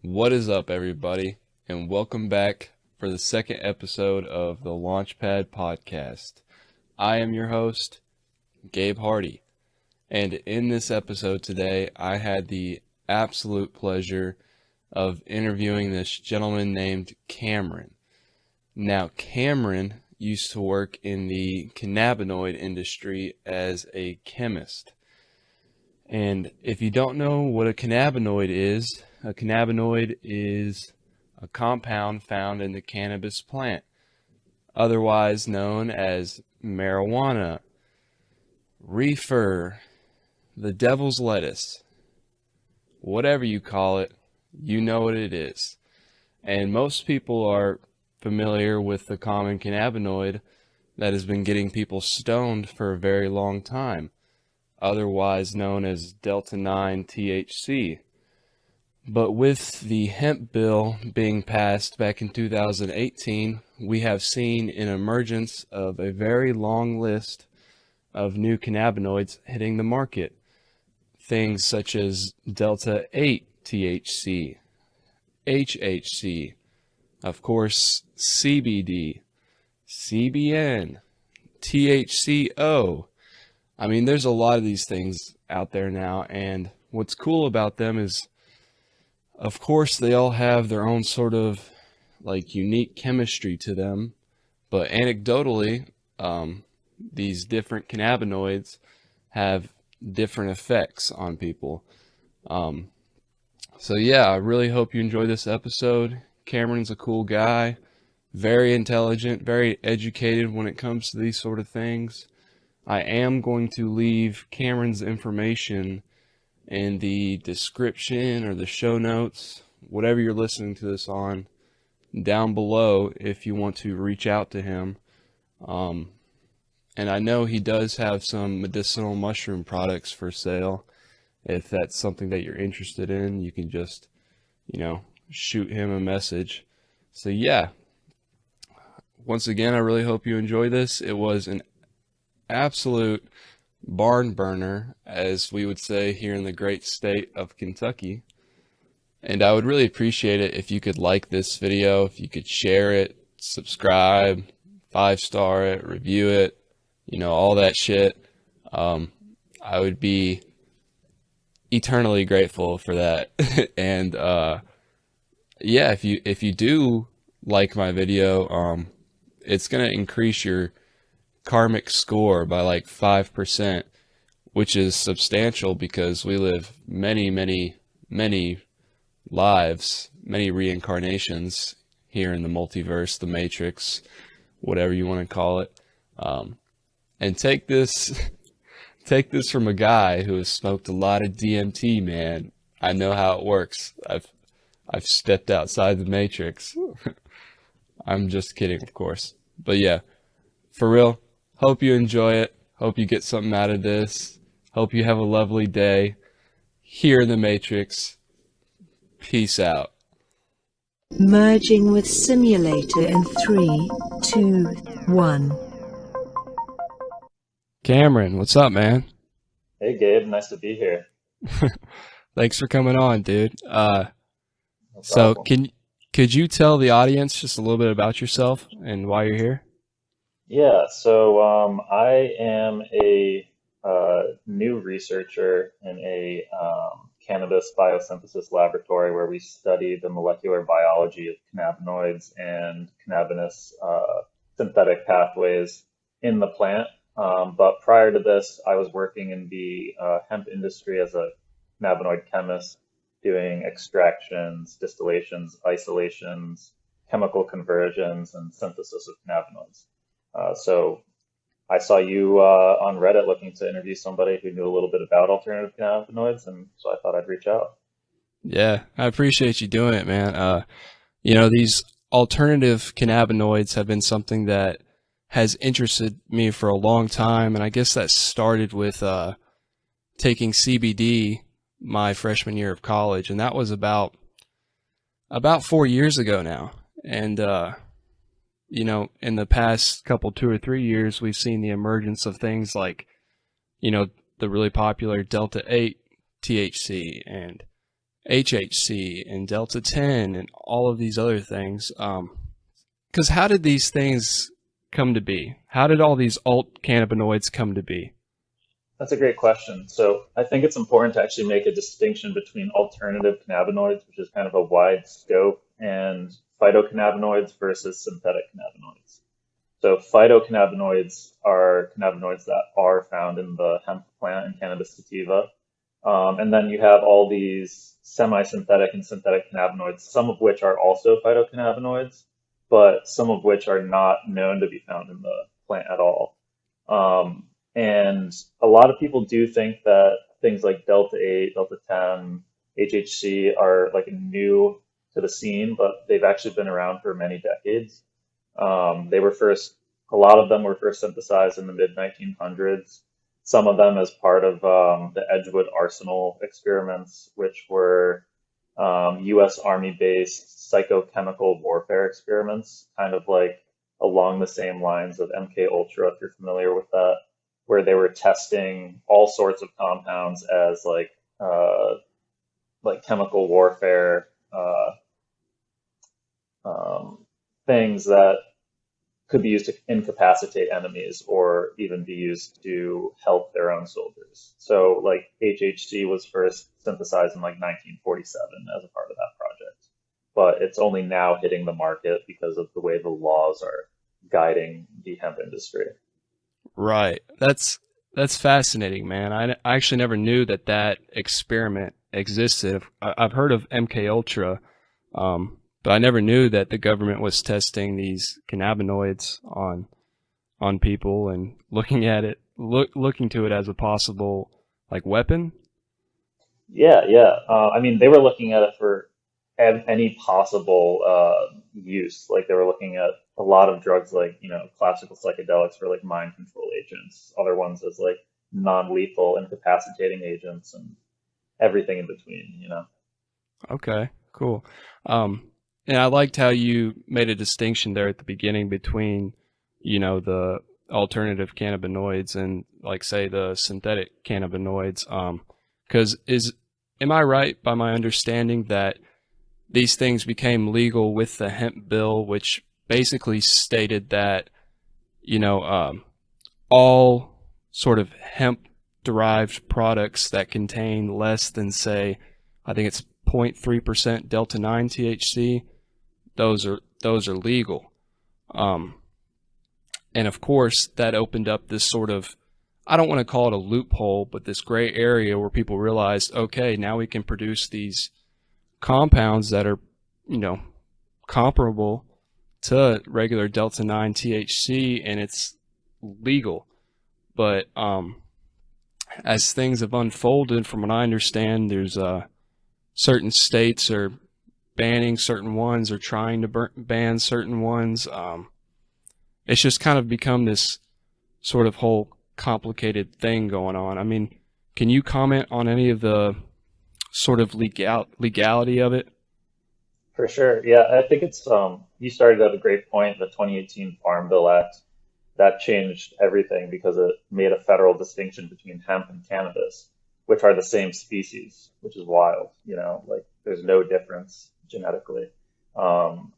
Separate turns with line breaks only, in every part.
What is up, everybody, and welcome back for the second episode of the Launchpad podcast. I am your host, Gabe Hardy, and in this episode today, I had the absolute pleasure of interviewing this gentleman named Cameron. Now, Cameron used to work in the cannabinoid industry as a chemist. And if you don't know what a cannabinoid is a compound found in the cannabis plant, otherwise known as marijuana, reefer, the devil's lettuce, whatever you call it, you know what it is. And most people are familiar with the common cannabinoid that has been getting people stoned for a very long time, otherwise known as Delta-9 THC. But with the Hemp Bill being passed back in 2018, we have seen an emergence of a very long list of new cannabinoids hitting the market. Things such as Delta-8 THC, HHC, of course, CBD, CBN, THC-O. I mean, there's a lot of these things out there now, and what's cool about them is, of course, they all have their own sort of unique chemistry to them, but anecdotally, these different cannabinoids have different effects on people. So yeah, I really hope you enjoy this episode. Cameron's a cool guy, very intelligent, very educated when it comes to these sort of things. I am going to leave Cameron's information in the description or the show notes, whatever you're listening to this on, down below if you want to reach out to him. And I know he does have some medicinal mushroom products for sale. If that's something that you're interested in, you can just, shoot him a message. So yeah, once again, I really hope you enjoy this. It was an absolute barn burner, as we would say here in the great state of Kentucky. And I would really appreciate it if you could like this video, if you could share it, subscribe, 5-star it, review it, all that shit. I would be eternally grateful for that. And yeah, if you do like my video, it's gonna increase your karmic score by 5%, which is substantial because we live many lives, many reincarnations here in the multiverse, the matrix, whatever you want to call it. And take this from a guy who has smoked a lot of DMT, man. I know how it works. I've stepped outside the matrix. I'm just kidding, of course. But yeah, for real. Hope you enjoy it. Hope you get something out of this. Hope you have a lovely day here in the Matrix. Peace out.
Merging with simulator in 3, 2, 1.
Cameron, what's up, man?
Hey, Gabe. Nice to be here.
Thanks for coming on, dude.
No
So
problem.
could you tell the audience just a little bit about yourself and why you're here?
Yeah, so I am a new researcher in a cannabis biosynthesis laboratory where we study the molecular biology of cannabinoids and cannabis synthetic pathways in the plant. But prior to this, I was working in the hemp industry as a cannabinoid chemist, doing extractions, distillations, isolations, chemical conversions, and synthesis of cannabinoids. So I saw you on Reddit looking to interview somebody who knew a little bit about alternative cannabinoids, and so I thought I'd reach out.
Yeah, I appreciate you doing it, man. These alternative cannabinoids have been something that has interested me for a long time, and I guess that started with taking CBD my freshman year of college, and that was about 4 years ago now. And in the past couple 2 or 3 years, we've seen the emergence of things like, the really popular Delta-8 THC and HHC and Delta 10 and all of these other things. Because how did these things come to be? How did all these alt cannabinoids come to be?
That's a great question. So I think it's important to actually make a distinction between alternative cannabinoids, which is kind of a wide scope, and phytocannabinoids versus synthetic cannabinoids. So phytocannabinoids are cannabinoids that are found in the hemp plant and cannabis sativa. And then you have all these semi-synthetic and synthetic cannabinoids, some of which are also phytocannabinoids, but some of which are not known to be found in the plant at all. And a lot of people do think that things like Delta 8, Delta 10, HHC are like new to the scene, but they've actually been around for many decades. A lot of them were first synthesized in the mid 1900s, some of them as part of the Edgewood Arsenal experiments, which were US Army based psychochemical warfare experiments, kind of like along the same lines of MK Ultra, if you're familiar with that, where they were testing all sorts of compounds as like chemical warfare things that could be used to incapacitate enemies or even be used to help their own soldiers. So like HHC was first synthesized in like 1947 as a part of that project, but it's only now hitting the market because of the way the laws are guiding the hemp industry.
Right. That's fascinating, man. I actually never knew that that experiment existed. I've heard of MK Ultra, but I never knew that the government was testing these cannabinoids on people and looking at it, looking to it as a possible like weapon.
Yeah, yeah. I mean, they were looking at it for any possible use. Like they were looking at a lot of drugs, like classical psychedelics for like mind control agents. Other ones as like non-lethal incapacitating agents, and everything in between.
Okay, cool. And I liked how you made a distinction there at the beginning between, the alternative cannabinoids and like say the synthetic cannabinoids. Because am I right by my understanding that these things became legal with the Hemp Bill, which basically stated that, all sort of hemp derived products that contain less than, say, I think it's 0.3% Delta 9 THC, those are legal. Um, and of course, that opened up this sort of, I don't want to call it a loophole, but this gray area where people realized, okay, now we can produce these compounds that are, comparable to regular Delta 9 THC, and it's legal. But as things have unfolded, from what I understand, there's certain states are banning certain ones or trying to ban certain ones. It's just kind of become this sort of whole complicated thing going on. I mean, can you comment on any of the sort of legality of it?
For sure. Yeah, I think it's you started at a great point, the 2018 Farm Bill Act. That changed everything because it made a federal distinction between hemp and cannabis, which are the same species, which is wild, like there's no difference genetically. Um,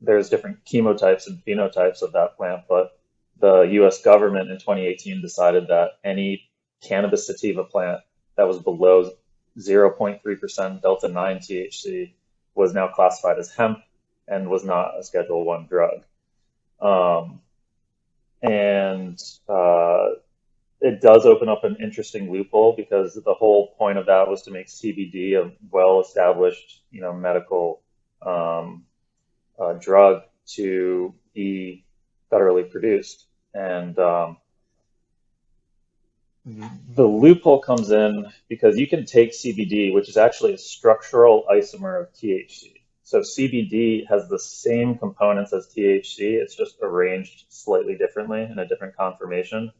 there's different chemotypes and phenotypes of that plant, but the US government in 2018 decided that any cannabis sativa plant that was below 0.3% Delta 9 THC was now classified as hemp and was not a Schedule 1 drug. Um, and it does open up an interesting loophole because the whole point of that was to make CBD a well-established, medical drug to be federally produced. And the loophole comes in because you can take CBD, which is actually a structural isomer of THC. So CBD has the same components as THC, it's just arranged slightly differently in a different conformation.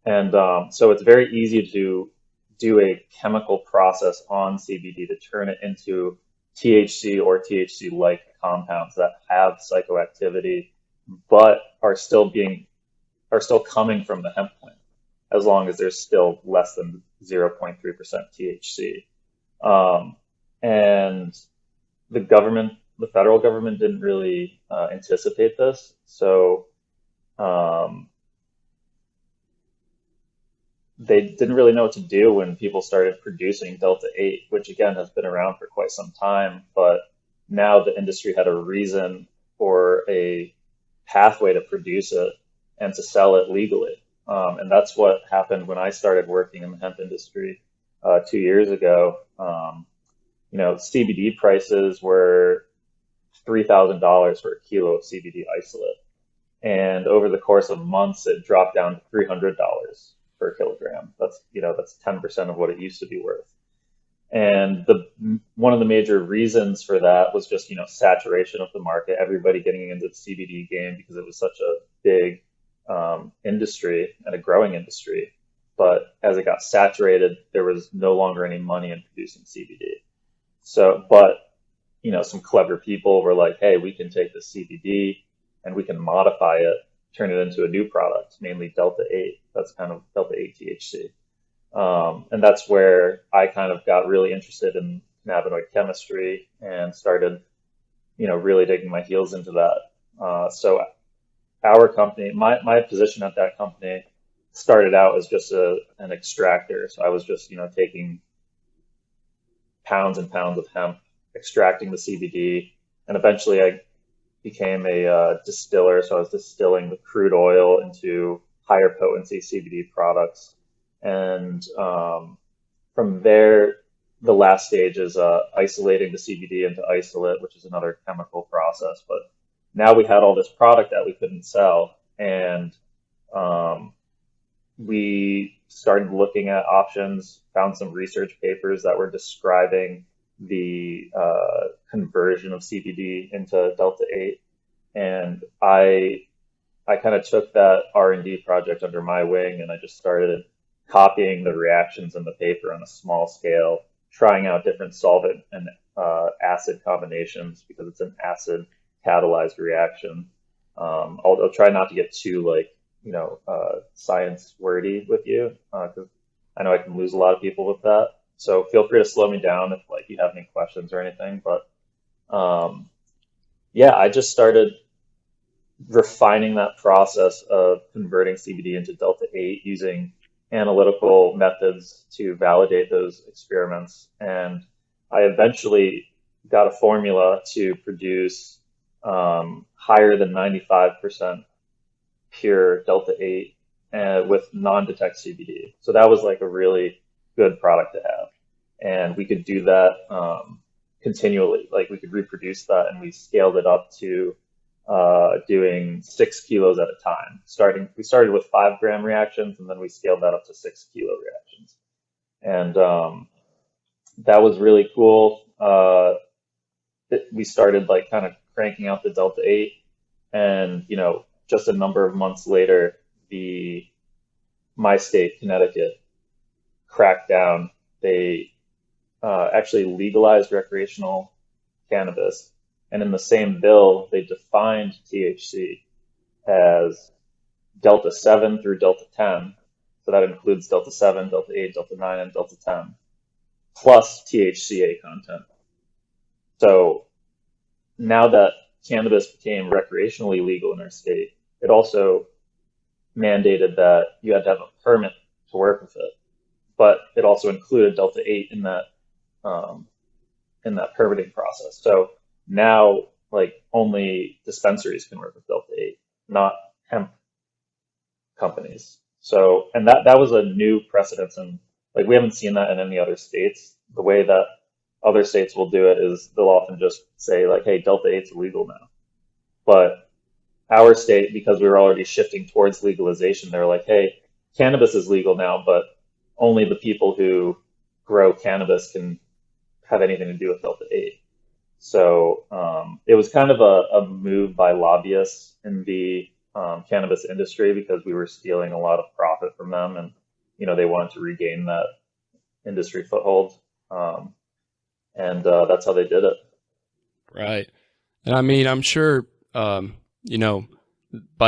And so it's very easy to do a chemical process on CBD to turn it into THC or THC-like compounds that have psychoactivity, but are still coming from the hemp plant, as long as there's still less than 0.3% THC. And the federal government didn't really anticipate this. So um, they didn't really know what to do when people started producing Delta 8, which again has been around for quite some time. But now the industry had a reason or a pathway to produce it and to sell it legally. And that's what happened when I started working in the hemp industry 2 years ago. CBD prices were $3,000 for a kilo of CBD isolate. And over the course of months, it dropped down to $300 per kilogram. That's 10% of what it used to be worth. And one of the major reasons for that was just, saturation of the market, everybody getting into the CBD game because it was such a big industry and a growing industry. But as it got saturated, there was no longer any money in producing CBD. So, but some clever people were like, hey, we can take the CBD and we can modify it, turn it into a new product, mainly Delta 8. That's kind of Delta 8 THC. And that's where I kind of got really interested in cannabinoid chemistry and started, really digging my heels into that. So our company, my position at that company started out as just an extractor. So I was just, taking pounds and pounds of hemp, extracting the CBD, and eventually I became a distiller. So I was distilling the crude oil into higher potency CBD products. And from there, the last stage is isolating the CBD into isolate, which is another chemical process. But now we had all this product that we couldn't sell, and we started looking at options, found some research papers that were describing the conversion of CBD into Delta 8. And I kind of took that R&D project under my wing, and I just started copying the reactions in the paper on a small scale, trying out different solvent and acid combinations because it's an acid catalyzed reaction. I'll try not to get too science wordy with you because I know I can lose a lot of people with that. So feel free to slow me down if you have any questions or anything. But I just started refining that process of converting CBD into Delta 8 using analytical methods to validate those experiments. And I eventually got a formula to produce higher than 95% pure Delta 8 with non-detect CBD. So that was like a really good product to have. And we could do that continually. Like we could reproduce that, and we scaled it up to doing 6 kilos at a time. We started with 5-gram reactions, and then we scaled that up to 6-kilo reactions. And that was really cool. We started kind of cranking out the Delta 8, and just a number of months later, my state, Connecticut, cracked down. They actually legalized recreational cannabis. And in the same bill, they defined THC as Delta 7 through Delta 10. So that includes Delta 7, Delta 8, Delta 9, and Delta 10, plus THCA content. So now that cannabis became recreationally legal in our state, it also mandated that you had to have a permit to work with it. But it also included Delta 8 in that permitting process. So now, only dispensaries can work with Delta 8, not hemp companies. So, and that was a new precedence, and we haven't seen that in any other states. The way that other states will do it is they'll often just say hey, Delta 8's illegal now. But our state, because we were already shifting towards legalization, they're like, hey, cannabis is legal now, but only the people who grow cannabis can have anything to do with Delta 8. So it was kind of a move by lobbyists in the cannabis industry because we were stealing a lot of profit from them, and they wanted to regain that industry foothold, and that's how they did it.
Right. And I mean, I'm sure, by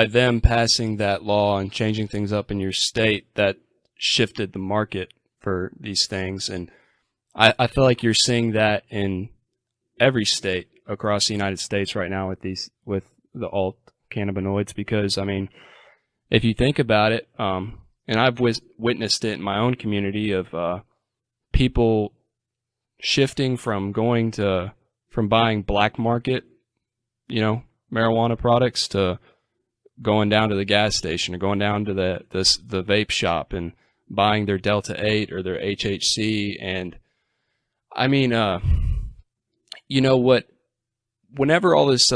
them passing that law and changing things up in your state, that shifted the market for these things. And I feel like you're seeing that in every state across the United States right now with the alt cannabinoids, because I mean, if you think about it, and I've witnessed it in my own community of people shifting from buying black market, you know, marijuana products to going down to the gas station or going down to the vape shop and buying their Delta 8 or their HHC. And I mean, you know what, whenever all this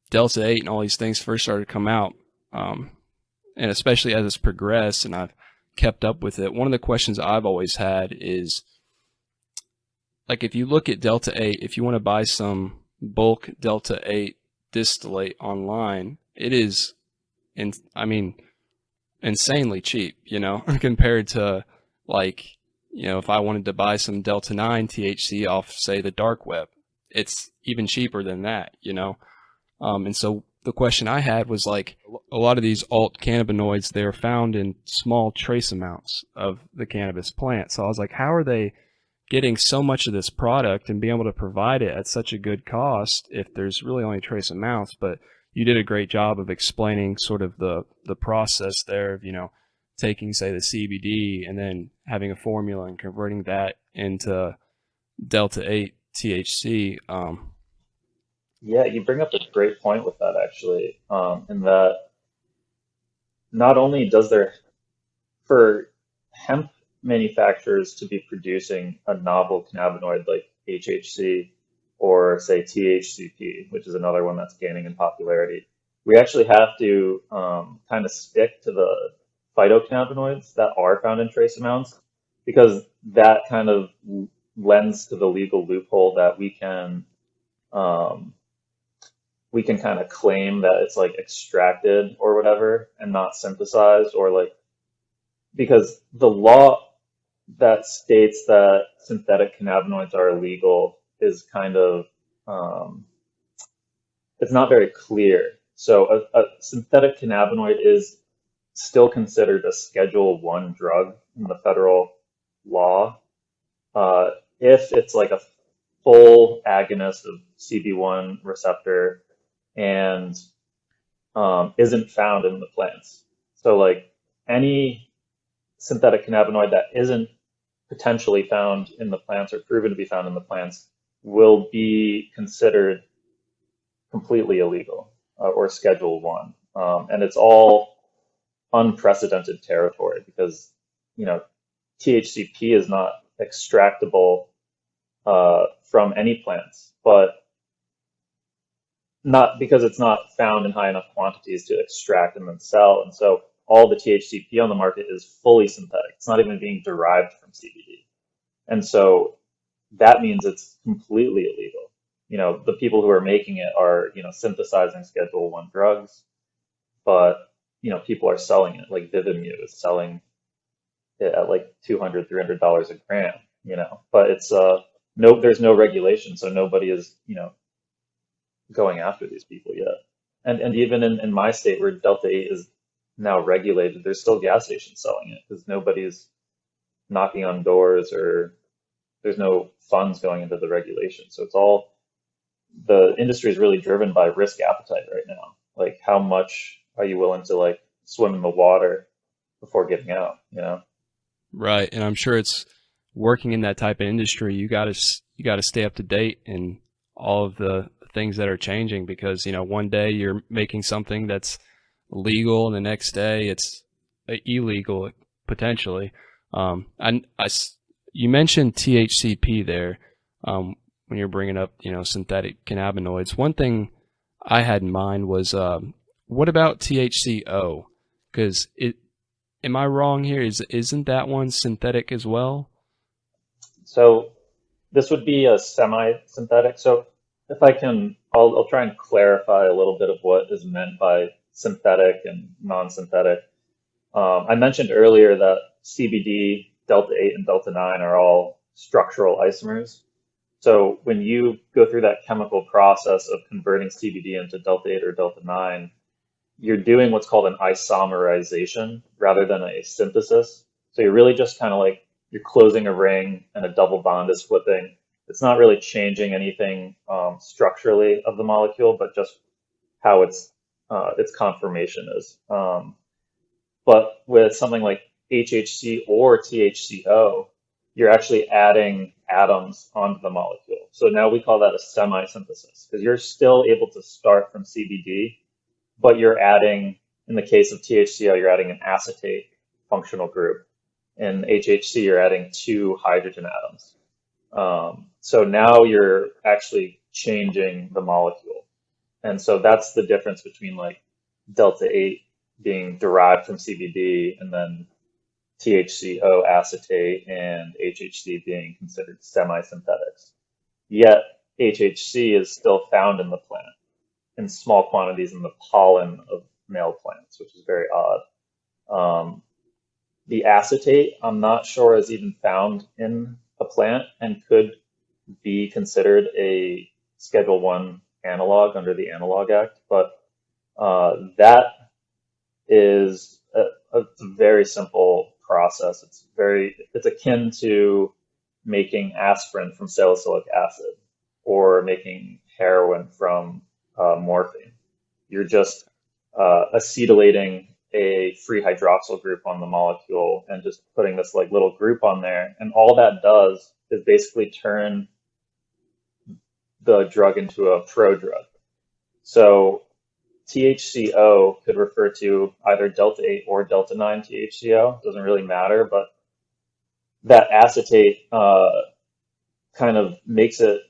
Delta 8 and all these things first started to come out, and especially as it's progressed and I've kept up with it, one of the questions I've always had is, like, if you look at Delta 8, if you want to buy some bulk Delta 8 distillate online, it is, I mean, insanely cheap, you know, compared to, like, you know, if I wanted to buy some Delta 9 THC off, say, the dark web, it's even cheaper than that, you know. And so the question I had was, like, a lot of these alt cannabinoids, they're found in small trace amounts of the cannabis plant. So I was like, how are they getting so much of this product and being able to provide it at such a good cost if there's really only trace amounts? But you did a great job of explaining sort of the process there of, you know, taking, say, the CBD and then having a formula and converting that into Delta 8 THC.
Yeah, you bring up a great point with that actually, in that not only does there, for hemp manufacturers to be producing a novel cannabinoid like HHC or say THCP, which is another one that's gaining in popularity, we actually have to kind of stick to the phytocannabinoids that are found in trace amounts, because that kind of lends to the legal loophole that um, we can kind of claim that it's like extracted or whatever and not synthesized, or like, because the law that states that synthetic cannabinoids are illegal is kind of it's not very clear. So a synthetic cannabinoid is still considered a Schedule One drug in the federal law, uh, if it's like a full agonist of CB1 receptor and isn't found in the plants. So like any synthetic cannabinoid that isn't potentially found in the plants or proven to be found in the plants will be considered completely illegal, or Schedule One, and it's all unprecedented territory because, you know, THCP is not extractable from any plants, but not because it's not found in high enough quantities to extract and then sell. And so all the THCP on the market is fully synthetic. It's not even being derived from CBD. And so that means it's completely illegal. You know, the people who are making it are, you know, synthesizing Schedule One drugs, but, you know, people are selling it. Like Vivimu is selling it at like $200, $300 a gram, you know, but it's, no, there's no regulation. So nobody is, you know, going after these people yet. And even in my state where Delta 8 is now regulated, there's still gas stations selling it because nobody's knocking on doors, or there's no funds going into the regulation. So it's all, the industry is really driven by risk appetite right now. Like, how much are you willing to like swim in the water before getting out, you know?
Right, and I'm sure it's working in that type of industry. You got to stay up to date in all of the things that are changing, because, you know, one day you're making something that's legal and the next day it's illegal potentially. You mentioned THCP there, when you're bringing up, you know, synthetic cannabinoids. One thing I had in mind was, what about THC-O? Because am I wrong here? Isn't that one synthetic as well?
So this would be a semi-synthetic. So if I can, I'll try and clarify a little bit of what is meant by synthetic and non-synthetic. I mentioned earlier that CBD, Delta 8, and Delta 9 are all structural isomers. So when you go through that chemical process of converting CBD into Delta 8 or Delta 9, you're doing what's called an isomerization rather than a synthesis. So you're really just kind of like you're closing a ring and a double bond is flipping. It's not really changing anything structurally of the molecule, but just how its conformation is. But with something like HHC or THC-O, you're actually adding atoms onto the molecule. So now we call that a semi-synthesis because you're still able to start from CBD, but you're adding, in the case of THC-O, you're adding an acetate functional group. In HHC, you're adding 2 hydrogen atoms. So now you're actually changing the molecule. And so that's the difference between like delta 8 being derived from CBD and then THC-O acetate and HHC being considered semi-synthetics. Yet HHC is still found in the plant in small quantities in the pollen of male plants, which is very odd. The acetate, I'm not sure is even found in a plant and could be considered a Schedule 1 analog under the Analog Act, but that is a very simple process. It's akin to making aspirin from salicylic acid or making heroin from morphine. You're just acetylating a free hydroxyl group on the molecule and just putting this like little group on there. And all that does is basically turn the drug into a prodrug. So THC-O could refer to either delta 8 or delta 9 THC-O. Doesn't really matter, but that acetate kind of makes it,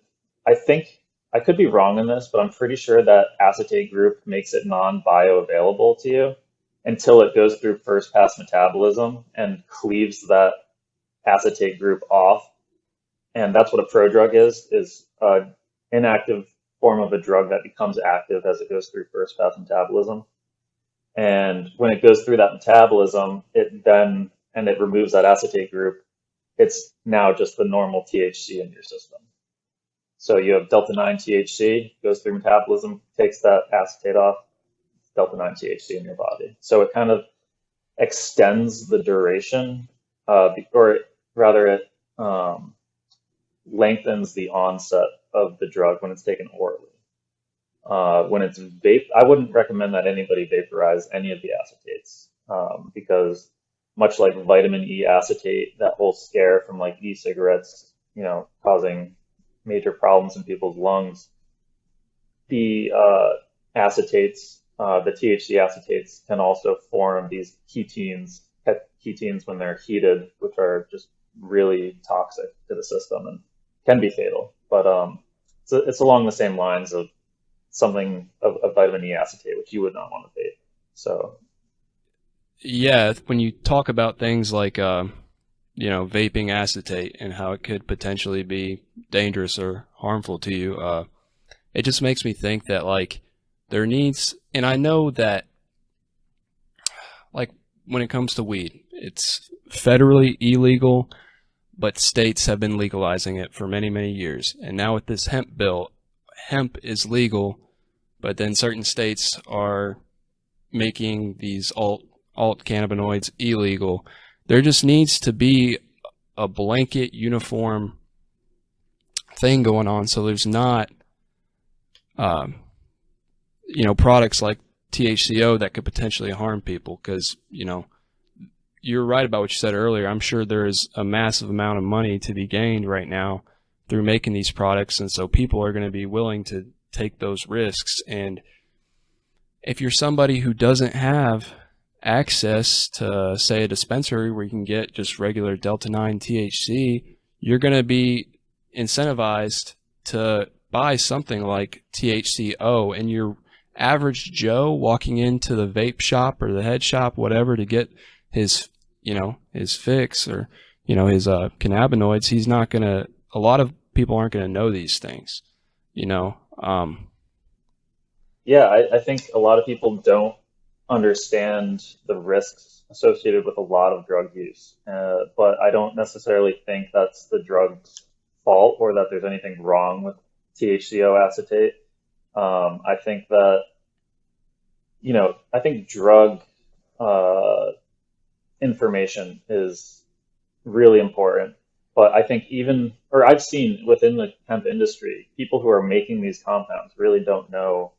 I think, I could be wrong in this, but I'm pretty sure that acetate group makes it non-bioavailable to you until it goes through first pass metabolism and cleaves that acetate group off. And that's what a prodrug is an inactive form of a drug that becomes active as it goes through first pass metabolism. And when it goes through that metabolism, it removes that acetate group, it's now just the normal THC in your system. So you have delta 9 THC, goes through metabolism, takes that acetate off, delta 9 THC in your body. So it kind of extends the duration, or rather it lengthens the onset of the drug when it's taken orally. When it's I wouldn't recommend that anybody vaporize any of the acetates because much like vitamin E acetate, that whole scare from like e-cigarettes, causing major problems in people's lungs, the acetates, the THC acetates can also form these ketones when they're heated, which are just really toxic to the system and can be fatal. But so it's along the same lines of something of vitamin E acetate, which you would not want to vape. So
yeah, when you talk about things like vaping acetate and how it could potentially be dangerous or harmful to you, it just makes me think that like there needs, and I know that like when it comes to weed, it's federally illegal, but states have been legalizing it for many, many years. And now with this hemp bill, hemp is legal, but then certain states are making these alt cannabinoids illegal. There just needs to be a blanket uniform thing going on, so there's not products like THC-O that could potentially harm people, because you're right about what you said earlier. I'm sure there is a massive amount of money to be gained right now through making these products, and so people are going to be willing to take those risks. And if you're somebody who doesn't have access to, say, a dispensary where you can get just regular delta 9 THC, you're going to be incentivized to buy something like THC-O, and your average Joe walking into the vape shop or the head shop, whatever, to get his fix or his cannabinoids, he's not going to, a lot of people aren't going to know these things.
Yeah, I think a lot of people don't understand the risks associated with a lot of drug use, but I don't necessarily think that's the drug's fault or that there's anything wrong with THC-O acetate. I think that, I think drug information is really important. But I think I've seen within the hemp industry, people who are making these compounds really don't know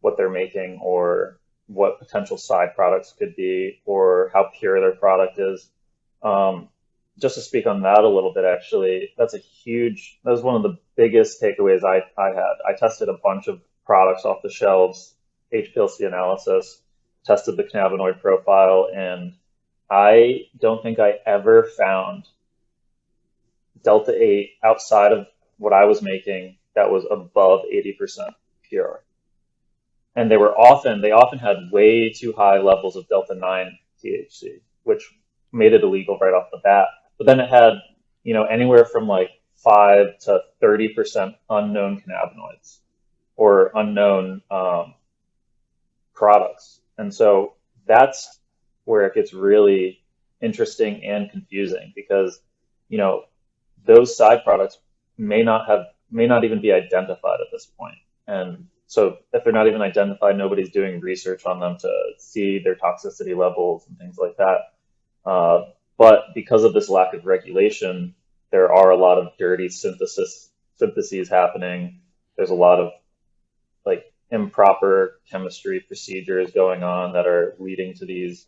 what they're making or what potential side products could be or how pure their product is. Um, just to speak on that a little bit, actually, that was one of the biggest takeaways I had. I tested a bunch of products off the shelves, HPLC analysis, tested the cannabinoid profile, and I don't think I ever found Delta 8 outside of what I was making that was above 80% pure. And they often had way too high levels of Delta 9 THC, which made it illegal right off the bat. But then it had, anywhere from like 5 to 30% unknown cannabinoids or unknown products. And so that's where it gets really interesting and confusing because, those side products may not even be identified at this point. And so if they're not even identified, nobody's doing research on them to see their toxicity levels and things like that. But because of this lack of regulation, there are a lot of dirty syntheses happening. There's a lot of like improper chemistry procedures going on that are leading to these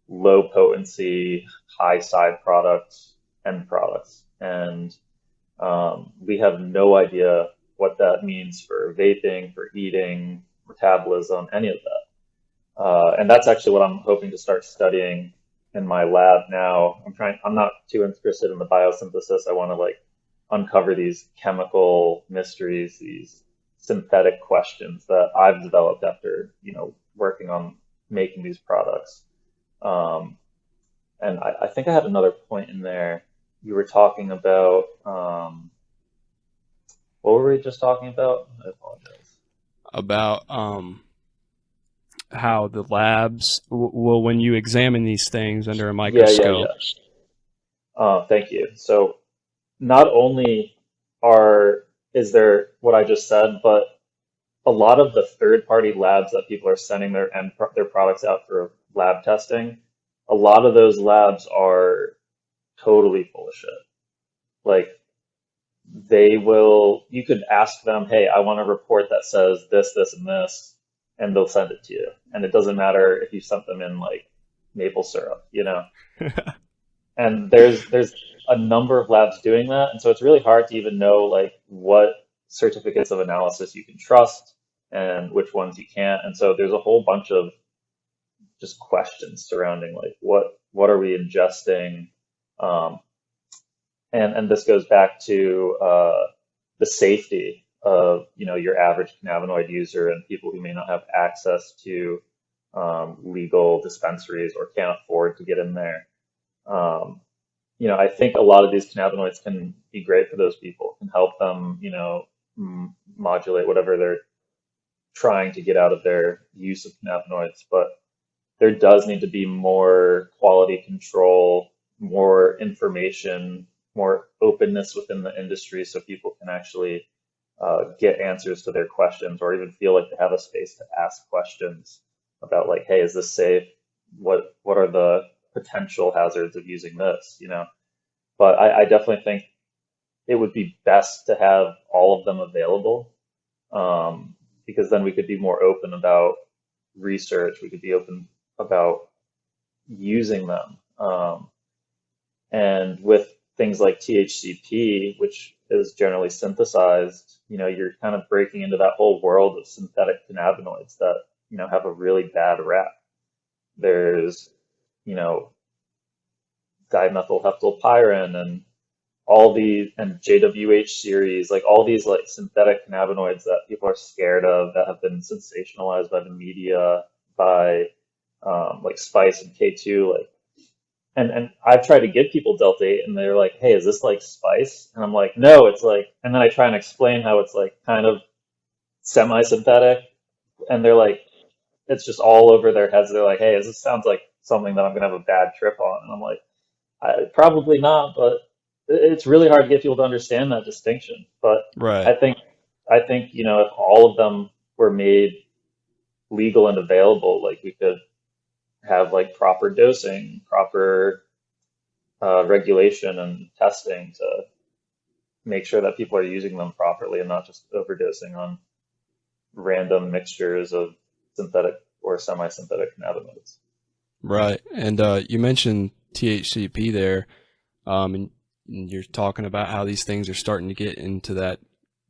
low potency, high side products, end products. And we have no idea what that means for vaping, for eating, metabolism, any of that. And that's actually what I'm hoping to start studying in my lab now. I'm not too interested in the biosynthesis. I want to like uncover these chemical mysteries, these synthetic questions that I've developed after, working on making these products. And I think I had another point in there. You were talking about, what were we just talking about? I apologize.
About how the labs, well, when you examine these things under a microscope.
Thank you. So not only is there what I just said, but a lot of the third-party labs that people are sending their products out for lab testing, a lot of those labs are totally full of shit. Like you could ask them, hey, I want a report that says this, this, and this, and they'll send it to you. And it doesn't matter if you sent them in like maple syrup, And there's a number of labs doing that. And so it's really hard to even know like what certificates of analysis you can trust and which ones you can't. And so there's a whole bunch of just questions surrounding like what are we ingesting? And this goes back to the safety of your average cannabinoid user and people who may not have access to legal dispensaries or can't afford to get in there. I think a lot of these cannabinoids can be great for those people, can help them, modulate whatever they're trying to get out of their use of cannabinoids. But there does need to be more quality control, more information, more openness within the industry so people can actually get answers to their questions or even feel like they have a space to ask questions about like, hey, is this safe? What are the potential hazards of using this, But I definitely think it would be best to have all of them available because then we could be more open about research. We could be open about using them. And with things like THCP, which is generally synthesized, you're kind of breaking into that whole world of synthetic cannabinoids that, have a really bad rap. There's, dimethylheptylpyrin and and JWH series, like all these like synthetic cannabinoids that people are scared of that have been sensationalized by the media, by like Spice and K2, like, and I've tried to give people Delta 8 and they're like, hey, is this like Spice? And I'm like, no, it's like, and then I try and explain how it's like kind of semi-synthetic and they're like, it's just all over their heads. They're like, hey, this sounds like something that I'm gonna have a bad trip on. And I'm like, probably not, but it's really hard to get people to understand that distinction. But
Right.
I think if all of them were made legal and available, like we could have like proper dosing, proper regulation and testing to make sure that people are using them properly and not just overdosing on random mixtures of synthetic or semi-synthetic cannabinoids.
Right. And you mentioned THCP there, and you're talking about how these things are starting to get into that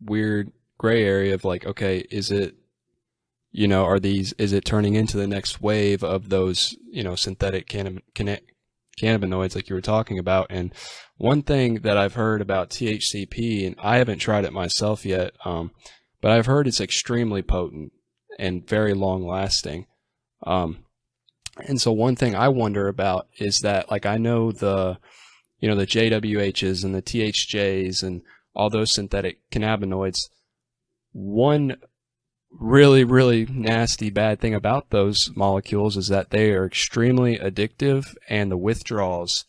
weird gray area of like, okay, is it, is it turning into the next wave of those, synthetic cannabinoids like you were talking about? And one thing that I've heard about THCP, and I haven't tried it myself yet, but I've heard it's extremely potent and very long lasting. And so one thing I wonder about is that, like, I know the JWHs and the THJs and all those synthetic cannabinoids. One really, really nasty bad thing about those molecules is that they are extremely addictive, and the withdrawals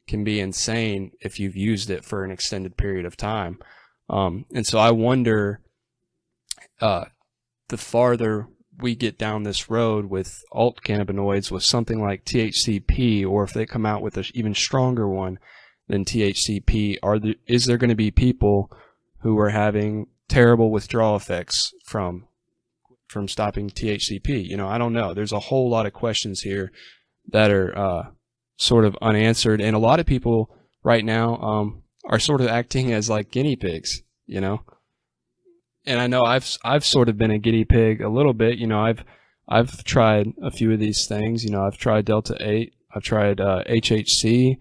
can be insane if you've used it for an extended period of time. And so I wonder, the farther we get down this road with alt cannabinoids with something like THCP, or if they come out with an even stronger one than THCP, is there going to be people who are having terrible withdrawal effects from stopping THCP? I don't know. There's a whole lot of questions here that are sort of unanswered, and a lot of people right now are sort of acting as like guinea pigs, And I know I've sort of been a guinea pig a little bit. I've tried a few of these things. I've tried Delta 8, I've tried HHC,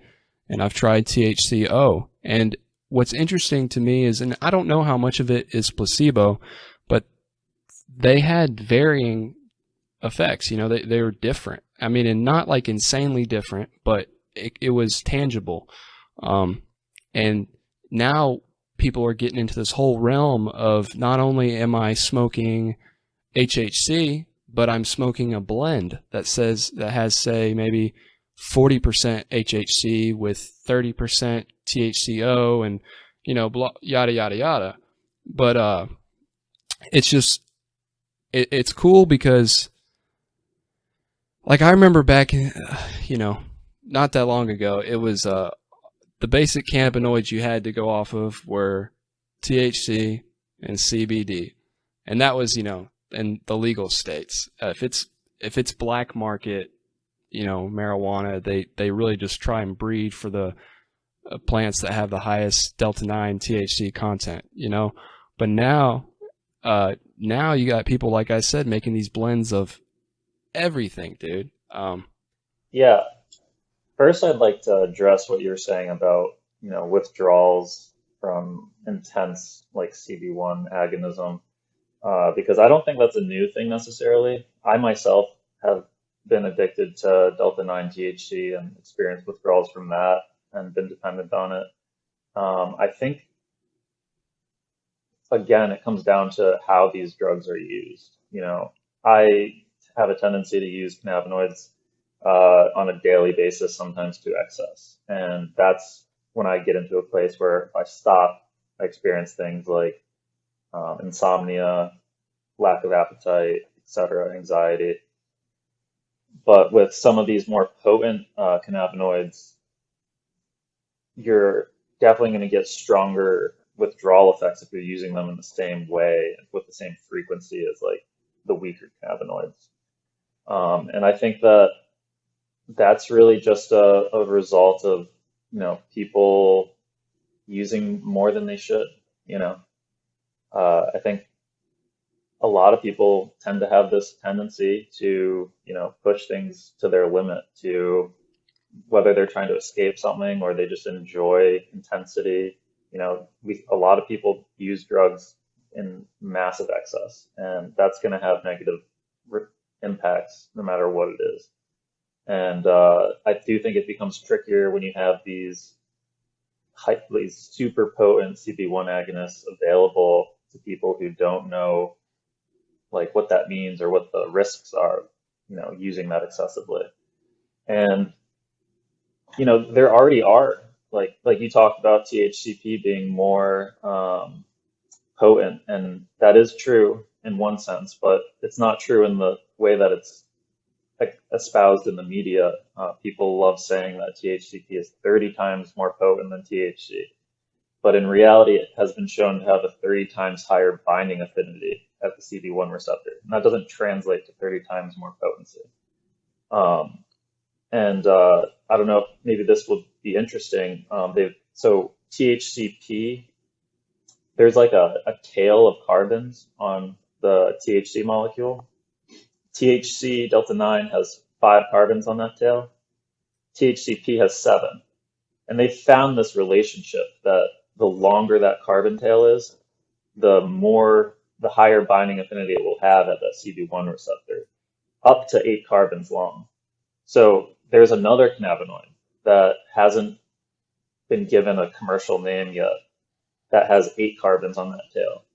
and I've tried THC-O. And what's interesting to me is, and I don't know how much of it is placebo, but they had varying effects. They were different. I mean, and not like insanely different, but it was tangible. And now people are getting into this whole realm of, not only am I smoking HHC, but I'm smoking a blend that has, say, maybe 40% HHC with 30% THC-O, and yada yada yada. But it's just it's cool because, like, I remember back in, not that long ago, it was the basic cannabinoids you had to go off of were THC and CBD, and that was in the legal states. If it's black market, marijuana, they really just try and breed for the plants that have the highest delta 9 THC content. But now you got people, like I said, making these blends of everything, dude.
Yeah, first I'd like to address what you're saying about, withdrawals from intense like CB1 agonism, because I don't think that's a new thing necessarily. I myself have been addicted to Delta 9 THC and experienced withdrawals from that and been dependent on it. I think, again, it comes down to how these drugs are used. I have a tendency to use cannabinoids on a daily basis, sometimes to excess. And that's when I get into a place where if I stop, I experience things like insomnia, lack of appetite, etc., anxiety. But with some of these more potent cannabinoids, you're definitely going to get stronger withdrawal effects if you're using them in the same way with the same frequency as like the weaker cannabinoids. And I think that that's really just a result of people using more than they should. I think a lot of people tend to have this tendency to push things to their limit, to whether they're trying to escape something or they just enjoy intensity. A lot of people use drugs in massive excess, and that's going to have negative impacts no matter what it is. And I do think it becomes trickier when you have these super potent CB1 agonists available to people who don't know like what that means or what the risks are, using that excessively. And there already are like you talked about THCP being more potent, and that is true in one sense, but it's not true in the way that it's espoused in the media. People love saying that THCP is 30 times more potent than THC. But in reality, it has been shown to have a 30 times higher binding affinity at the CB1 receptor. And that doesn't translate to 30 times more potency. I don't know if maybe this would be interesting. So THCP, there's like a tail of carbons on the THC molecule. THC delta 9 has 5 carbons on that tail. THCP has 7. And they found this relationship that the longer that carbon tail is, the higher binding affinity it will have at that CB1 receptor, up to 8 carbons long. So there's another cannabinoid that hasn't been given a commercial name yet that has 8 carbons on that tail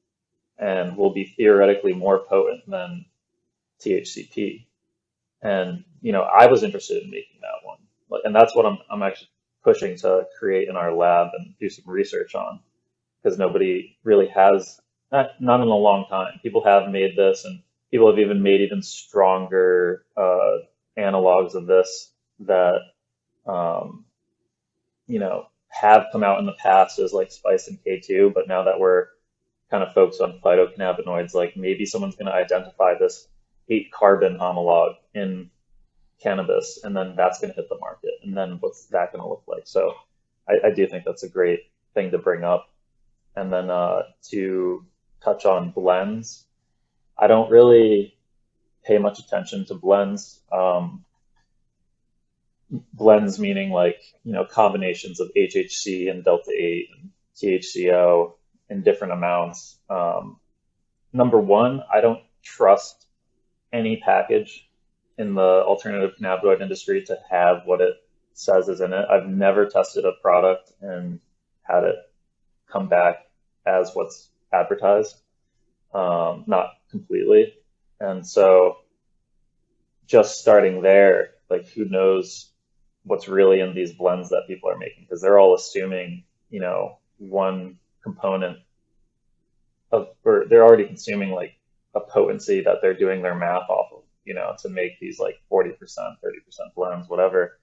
and will be theoretically more potent than THCP. And, I was interested in making that one. And that's what I'm actually pushing to create in our lab and do some research on, because nobody really has, not in a long time. People have made this, and people have even made even stronger analogs of this that, have come out in the past as like spice and K2, but now that we're kind of focused on phytocannabinoids, like maybe someone's going to identify this 8 carbon homolog in cannabis, and then that's going to hit the market. And then what's that going to look like? So I do think that's a great thing to bring up. And then to touch on blends, I don't really pay much attention to blends. Blends meaning like, combinations of HHC and delta 8 and THC-O in different amounts. Number one, I don't trust any package in the alternative cannabinoid industry to have what it says is in it. I've never tested a product and had it come back as what's advertised, not completely. And so just starting there, like, who knows what's really in these blends that people are making, because they're all assuming, one component of, or they're already consuming like a potency that they're doing their math off of, to make these like 40%, 30% blends, whatever.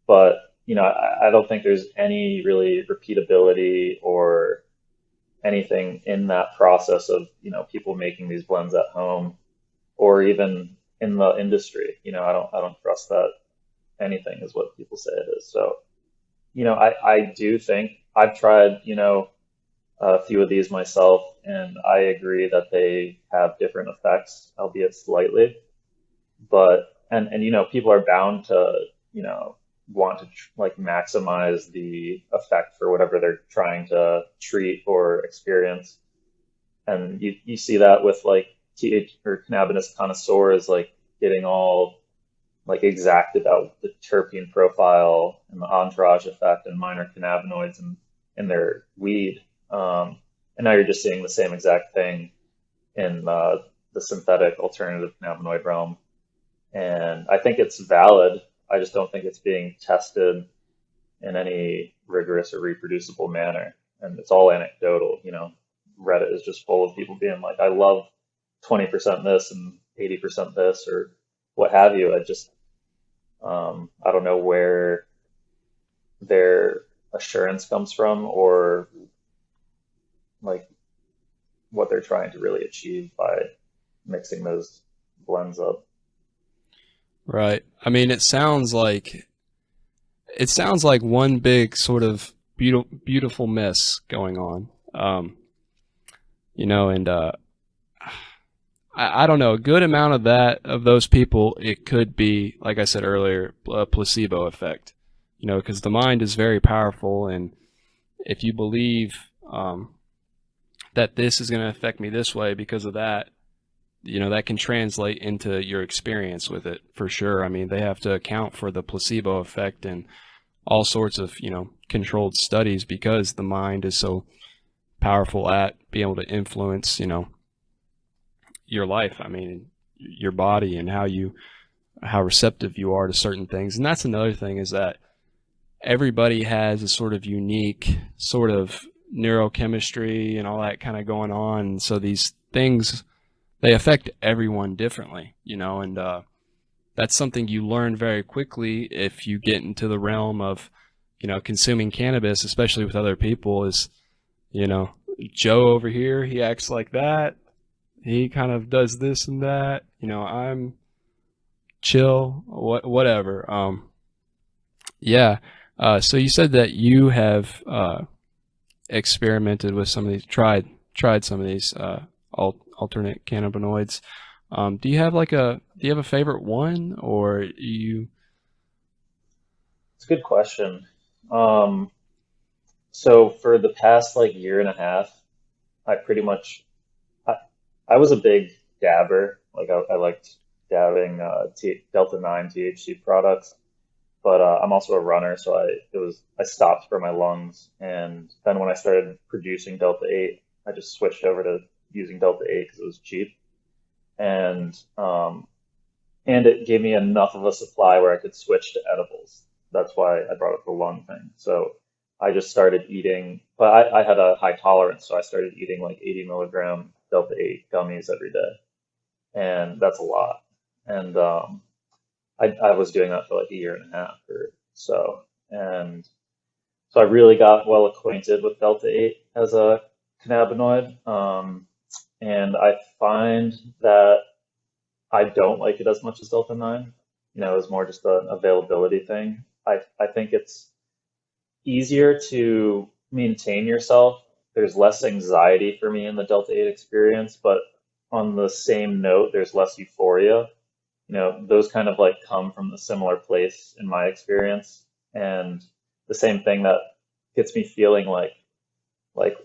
But, I don't think there's any really repeatability or anything in that process of, people making these blends at home or even in the industry. I don't trust that anything is what people say it is. So, I do think I've tried, a few of these myself, and I agree that they have different effects, albeit slightly. But, and people are bound to, want to like maximize the effect for whatever they're trying to treat or experience. And you see that with like cannabis connoisseurs, like getting all like exact about the terpene profile and the entourage effect and minor cannabinoids in their weed. And now you're just seeing the same exact thing in the synthetic alternative cannabinoid realm. And I think it's valid. I just don't think it's being tested in any rigorous or reproducible manner. And it's all anecdotal. Reddit is just full of people being like, I love 20% this and 80% this, or what have you. I don't know where their assurance comes from, or like what they're trying to really achieve by mixing those blends up.
Right. I mean, it sounds like one big sort of beautiful mess going on. And I don't know, a good amount of those people, it could be, like I said earlier, a placebo effect, because the mind is very powerful. And if you believe that this is going to affect me this way because of that, that can translate into your experience with it for sure. I mean, they have to account for the placebo effect and all sorts of, controlled studies, because the mind is so powerful at being able to influence, your life. I mean, your body and how receptive you are to certain things. And that's another thing, is that everybody has a sort of unique sort of neurochemistry and all that kind of going on. So these things, they affect everyone differently, and that's something you learn very quickly if you get into the realm of, consuming cannabis, especially with other people, is, you know, Joe over here, he acts like that. He kind of does this and that. I'm chill, whatever. Yeah. So you said that you have experimented with some of these, tried some of these alternate cannabinoids. Do you have a favorite one, or you?
It's a good question. Um, so for the past like year and a half, I pretty much I, I was a big dabber. Like I liked dabbing Delta 9 THC products, but I'm also a runner, so I stopped for my lungs, and then when I started producing Delta 8, I just switched over to using Delta 8 because it was cheap, and and it gave me enough of a supply where I could switch to edibles. That's why I brought up the lung thing. So I just started eating, but I had a high tolerance, so I started eating like 80 milligram Delta 8 gummies every day, and that's a lot. And I was doing that for like a year and a half or so. And so I really got well acquainted with Delta 8 as a cannabinoid. And I find that I don't like it as much as Delta 9. It's more just an availability thing. I think it's easier to maintain yourself. There's less anxiety for me in the Delta 8 experience, but on the same note, there's less euphoria. Those kind of like come from a similar place in my experience. And the same thing that gets me feeling like,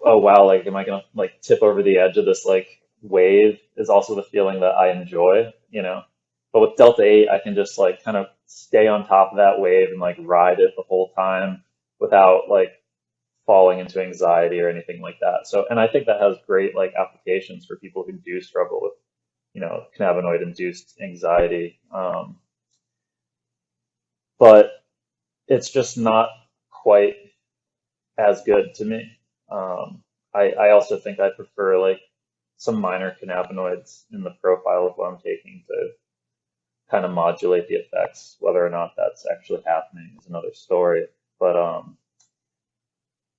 oh wow, like am I gonna like tip over the edge of this like wave is also the feeling that I enjoy. But with Delta 8, I can just like kind of stay on top of that wave and like ride it the whole time without like falling into anxiety or anything like that. So, and I think that has great like applications for people who do struggle with, cannabinoid induced anxiety. But it's just not quite as good to me. I also think I prefer like some minor cannabinoids in the profile of what I'm taking to kind of modulate the effects. Whether or not that's actually happening is another story. But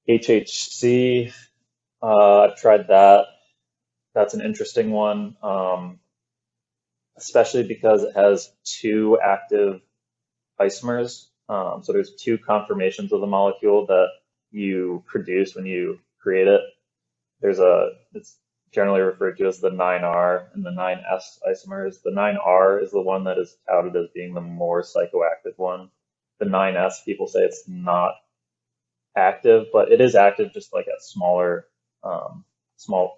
HHC, I've tried that. That's an interesting one, especially because it has two active isomers. So there's two conformations of the molecule that you produce when you create it. It's generally referred to as the 9R and the 9S isomers. The 9R is the one that is touted as being the more psychoactive one. The 9S, people say it's not active, but it is active just like at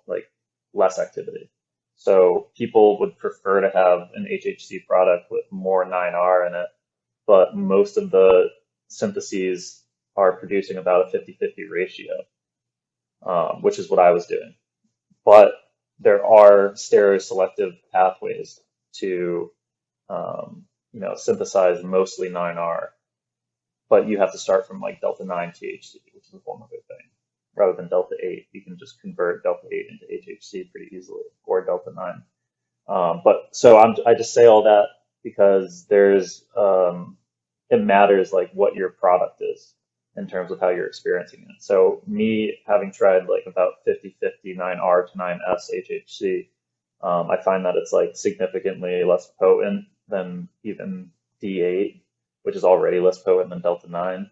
like less activity. So people would prefer to have an HHC product with more 9R in it, but most of the syntheses are producing about a 50-50 ratio, which is what I was doing. But there are stereoselective pathways to, synthesize mostly 9R, but you have to start from like Delta 9 THC, which is a whole other thing. Rather than Delta 8, you can just convert Delta 8 into HHC pretty easily, or Delta 9. But so I just say all that because it matters like what your product is in terms of how you're experiencing it. So me having tried like about 50-50 9R to 9S HHC, I find that it's like significantly less potent than even D8, which is already less potent than Delta 9.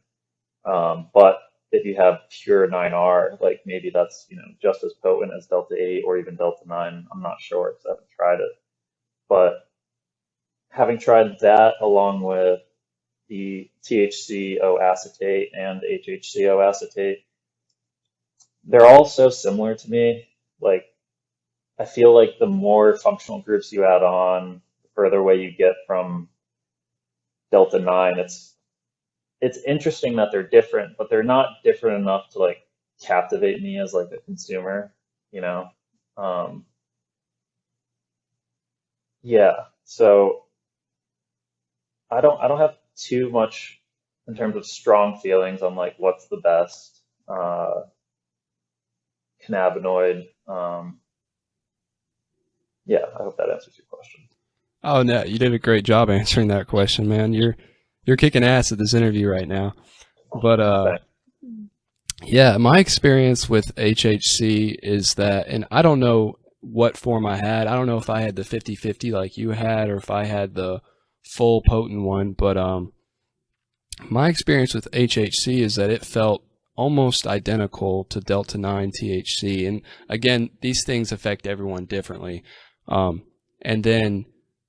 But if you have pure 9R, like maybe that's just as potent as Delta 8 or even Delta 9. I'm not sure because I haven't tried it. But having tried that along with the THC-O acetate and HHC-O acetate, they're all so similar to me. Like, I feel like the more functional groups you add on, the further away you get from Delta 9. It's interesting that they're different, but they're not different enough to like captivate me as like a consumer, you know? Um, yeah, so I don't have too much in terms of strong feelings on like what's the best cannabinoid. Yeah, I hope that answers your question.
Oh no, you did a great job answering that question, man. You're kicking ass at this interview right now. But
Thanks.
yeah, my experience with HHC is that, and I don't know what form I had. I don't know if I had the 50/50 like you had or if I had the full potent one, but my experience with HHC is that it felt almost identical to Delta 9 THC. And again, these things affect everyone differently. And then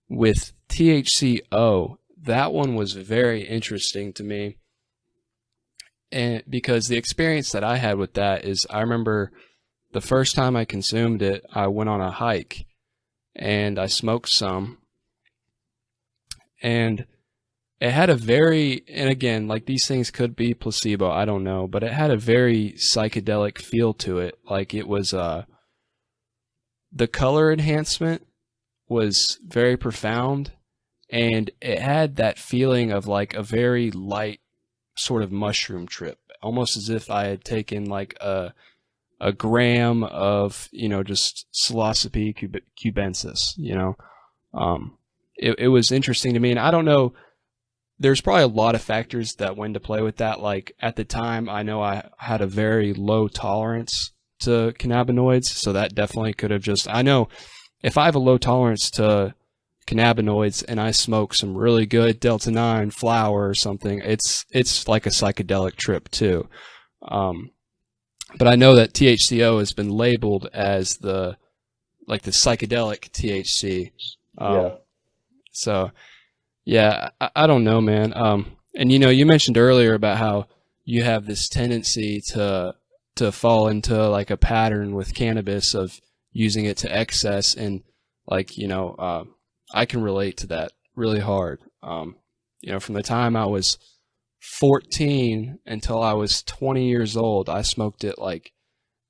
with THC-O, that one was very interesting to me. And because the experience that I had with that is I remember the first time I consumed it, I went on a hike and I smoked some, and it had a very, and again, like these things could be placebo, I don't know, but it had a very psychedelic feel to it. Like it was, the color enhancement was very profound, and it had that feeling of like a very light sort of mushroom trip, almost as if I had taken like a gram of, just psilocybe cubensis, it was interesting to me. And I don't know, there's probably a lot of factors that went into play with that. Like at the time, I know I had a very low tolerance to cannabinoids, so that definitely could have just, I know if I have a low tolerance to cannabinoids and I smoke some really good Delta 9 flower or something, it's like a psychedelic trip too. But I know that THC-O has been labeled as the psychedelic THC.
Yeah.
So yeah, I don't know, man. And you mentioned earlier about how you have this tendency to fall into like a pattern with cannabis of using it to excess, and like I can relate to that really hard. From the time I was 14 until I was 20 years old, I smoked it like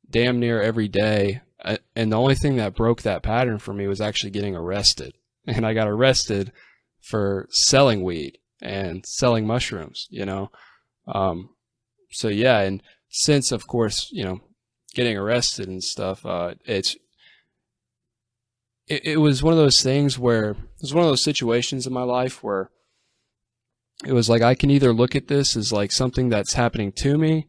damn near every day. And the only thing that broke that pattern for me was actually getting arrested. And I got arrested for selling weed and selling mushrooms. So yeah, and since, of course, getting arrested and stuff, it was one of those things where it was one of those situations in my life where it was like I can either look at this as like something that's happening to me,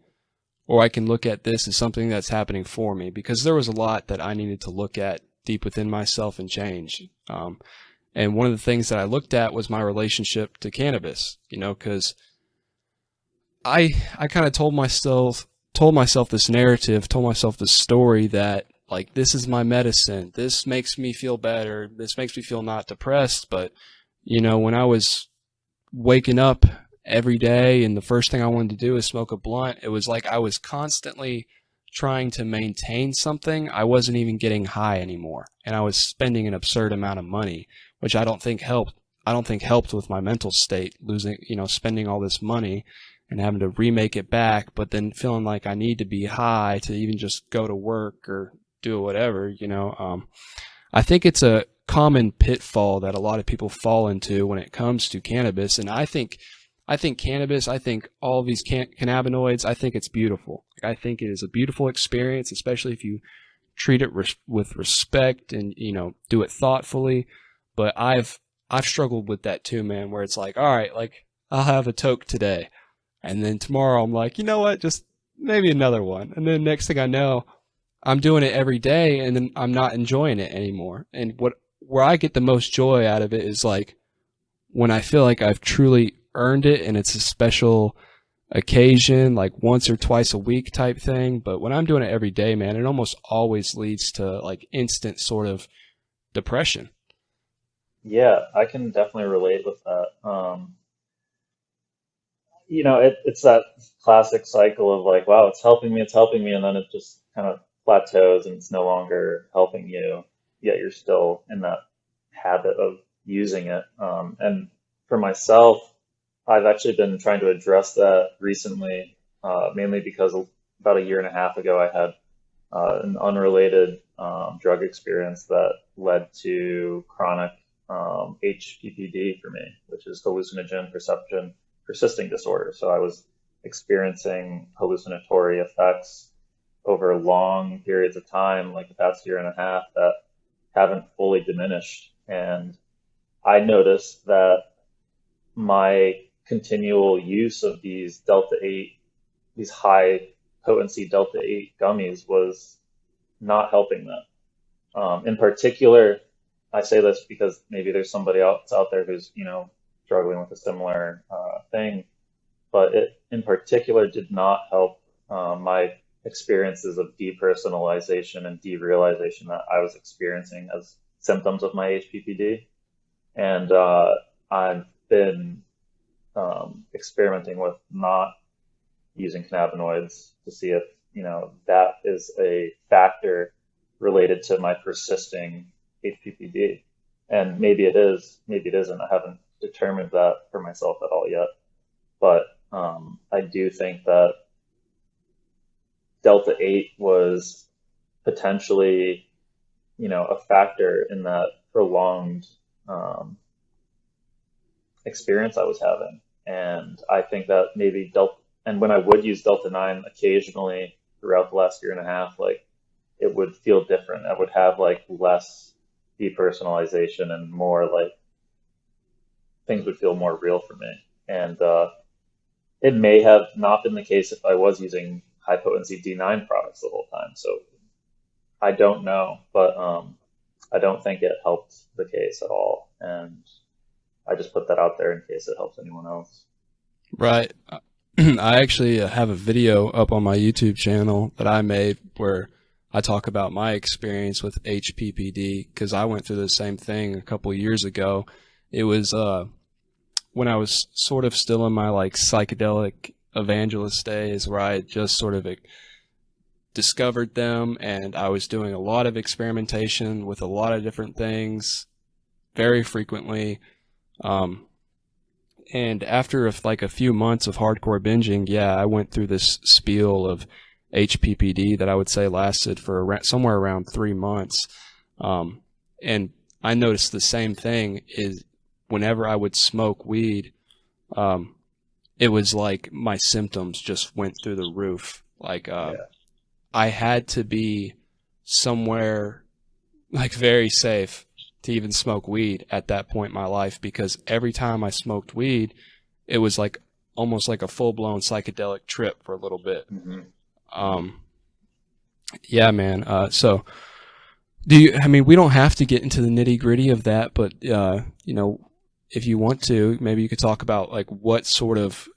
or I can look at this as something that's happening for me, because there was a lot that I needed to look at deep within myself and change. And one of the things that I looked at was my relationship to cannabis, because I kind of told myself this narrative, told myself this story that like this is my medicine. This makes me feel better. This makes me feel not depressed. But when I was waking up every day and the first thing I wanted to do is smoke a blunt, it was like I was constantly trying to maintain something. I wasn't even getting high anymore, and I was spending an absurd amount of money, which I don't think helped. I don't think helped with my mental state, losing, spending all this money and having to remake it back, but then feeling like I need to be high to even just go to work or do whatever. I think it's a common pitfall that a lot of people fall into when it comes to cannabis. And I think cannabis, I think all of these cannabinoids, I think it's beautiful. I think it is a beautiful experience, especially if you treat it with respect and, do it thoughtfully. But I've struggled with that too, man, where it's like, all right, like I'll have a toke today. And then tomorrow I'm like, you know what, just maybe another one. And then next thing I know, I'm doing it every day and then I'm not enjoying it anymore. And where I get the most joy out of it is like when I feel like I've truly earned it and it's a special occasion, like once or twice a week type thing. But when I'm doing it every day, man, it almost always leads to like instant sort of depression.
Yeah, I can definitely relate with that. It's that classic cycle of like, wow, it's helping me, and then it just kind of plateaus and it's no longer helping you, yet you're still in that habit of using it. And for myself, I've actually been trying to address that recently, mainly because about a year and a half ago, I had an unrelated drug experience that led to chronic HPPD for me, which is hallucinogen perception persisting disorder. So I was experiencing hallucinatory effects over long periods of time, like the past year and a half, that haven't fully diminished. And I noticed that my continual use of these Delta 8, these high potency Delta 8 gummies was not helping that. In particular, I say this because maybe there's somebody else out there who's, struggling with a similar thing, but it in particular did not help my experiences of depersonalization and derealization that I was experiencing as symptoms of my HPPD. And I've been experimenting with not using cannabinoids to see if, that is a factor related to my persisting HPPD. And maybe it is, maybe it isn't. I haven't determined that for myself at all yet. But I do think that Delta 8 was potentially, a factor in that prolonged experience I was having. And I think that maybe and when I would use Delta 9 occasionally throughout the last year and a half, like it would feel different. I would have like less depersonalization and more like things would feel more real for me. And it may have not been the case if I was using high potency D9 products the whole time. So I don't know, but I don't think it helped the case at all. And I just put that out there in case it helps anyone else.
Right. I actually have a video up on my YouTube channel that I made where I talk about my experience with HPPD because I went through the same thing a couple of years ago. It was when I was sort of still in my like psychedelic evangelist days where I had just sort of discovered them, and I was doing a lot of experimentation with a lot of different things very frequently. And after like a few months of hardcore binging, yeah, I went through this spiel of HPPD that I would say lasted for somewhere around 3 months. And I noticed the same thing is whenever I would smoke weed, it was like my symptoms just went through the roof. Like, I had to be somewhere like very safe to even smoke weed at that point in my life, because every time I smoked weed, it was like almost like a full-blown psychedelic trip for a little bit.
Mm-hmm.
Yeah, man. So I mean, we don't have to get into the nitty-gritty of that, but if you want to, maybe you could talk about like what sort of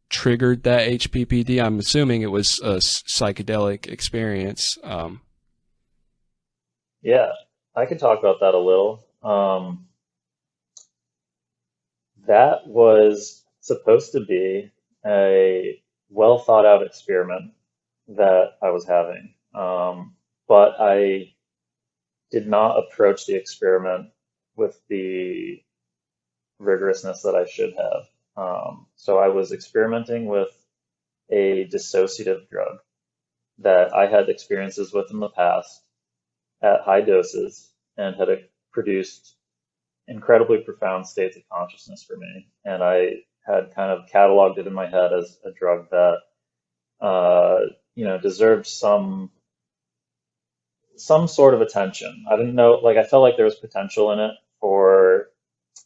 triggered that HPPD. I'm assuming it was a psychedelic experience.
Yeah, I can talk about that a little. That was supposed to be a well thought out experiment that I was having. But I did not approach the experiment with the rigorousness that I should have. So I was experimenting with a dissociative drug that I had experiences with in the past at high doses and had produced incredibly profound states of consciousness for me. And I had kind of cataloged it in my head as a drug that, deserved some sort of attention. I didn't know, like, I felt like there was potential in it for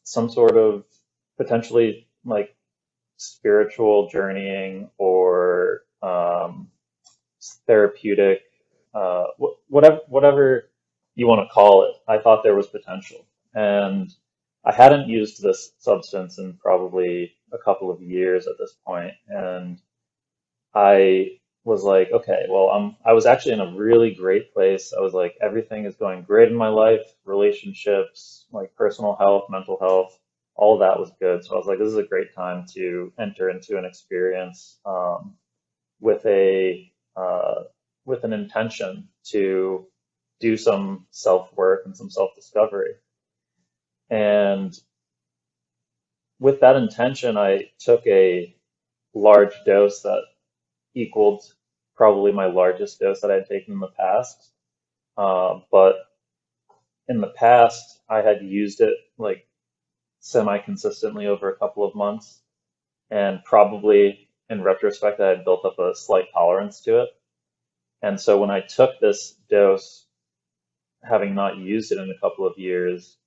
some sort of potentially like spiritual journeying or therapeutic, whatever you want to call it. I thought there was potential. And I hadn't used this substance in probably a couple of years at this point. And I was like, okay, well, I was actually in a really great place. I was like, everything is going great in my life, relationships, like personal health, mental health, all of that was good. So I was like, this is a great time to enter into an experience with with an intention to do some self work and some self discovery. And with that intention, I took a large dose that equaled probably my largest dose that I had taken in the past. But in the past, I had used it like semi-consistently over a couple of months. And probably in retrospect, I had built up a slight tolerance to it. And so when I took this dose, having not used it in a couple of years,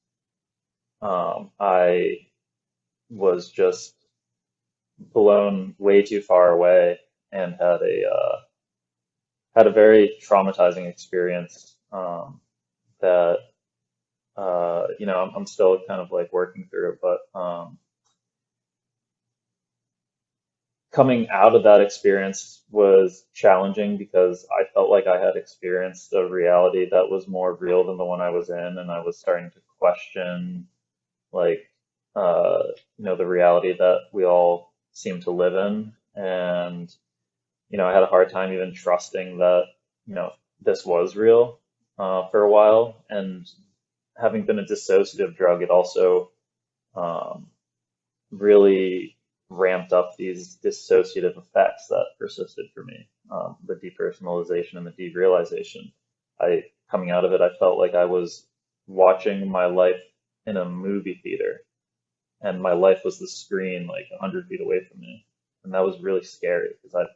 I was just blown way too far away and had a very traumatizing experience that I'm still kind of like working through it, but coming out of that experience was challenging because I felt like I had experienced a reality that was more real than the one I was in, and I was starting to question like uh, the reality that we all seem to live in, and I had a hard time even trusting that this was real for a while, and having been a dissociative drug, it also um, really ramped up these dissociative effects that persisted for me. The depersonalization and the derealization. Coming out of it, I felt like I was watching my life in a movie theater, and my life was the screen like 100 feet away from me, and that was really scary because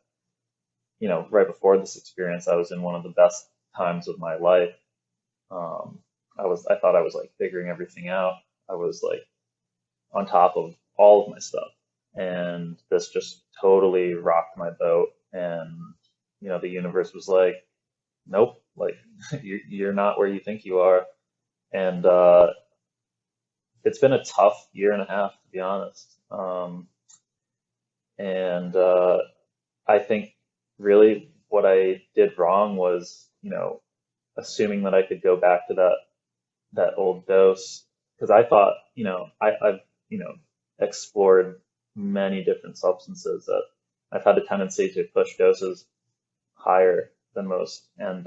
right before this experience, I was in one of the best times of my life. Um, I thought I was like figuring everything out. I was like on top of all of my stuff. And this just totally rocked my boat. And, the universe was like, nope, like you're not where you think you are. And it's been a tough year and a half, to be honest. And I think really what I did wrong was, assuming that I could go back to that old dose because I thought, I've, explored many different substances that I've had a tendency to push doses higher than most. And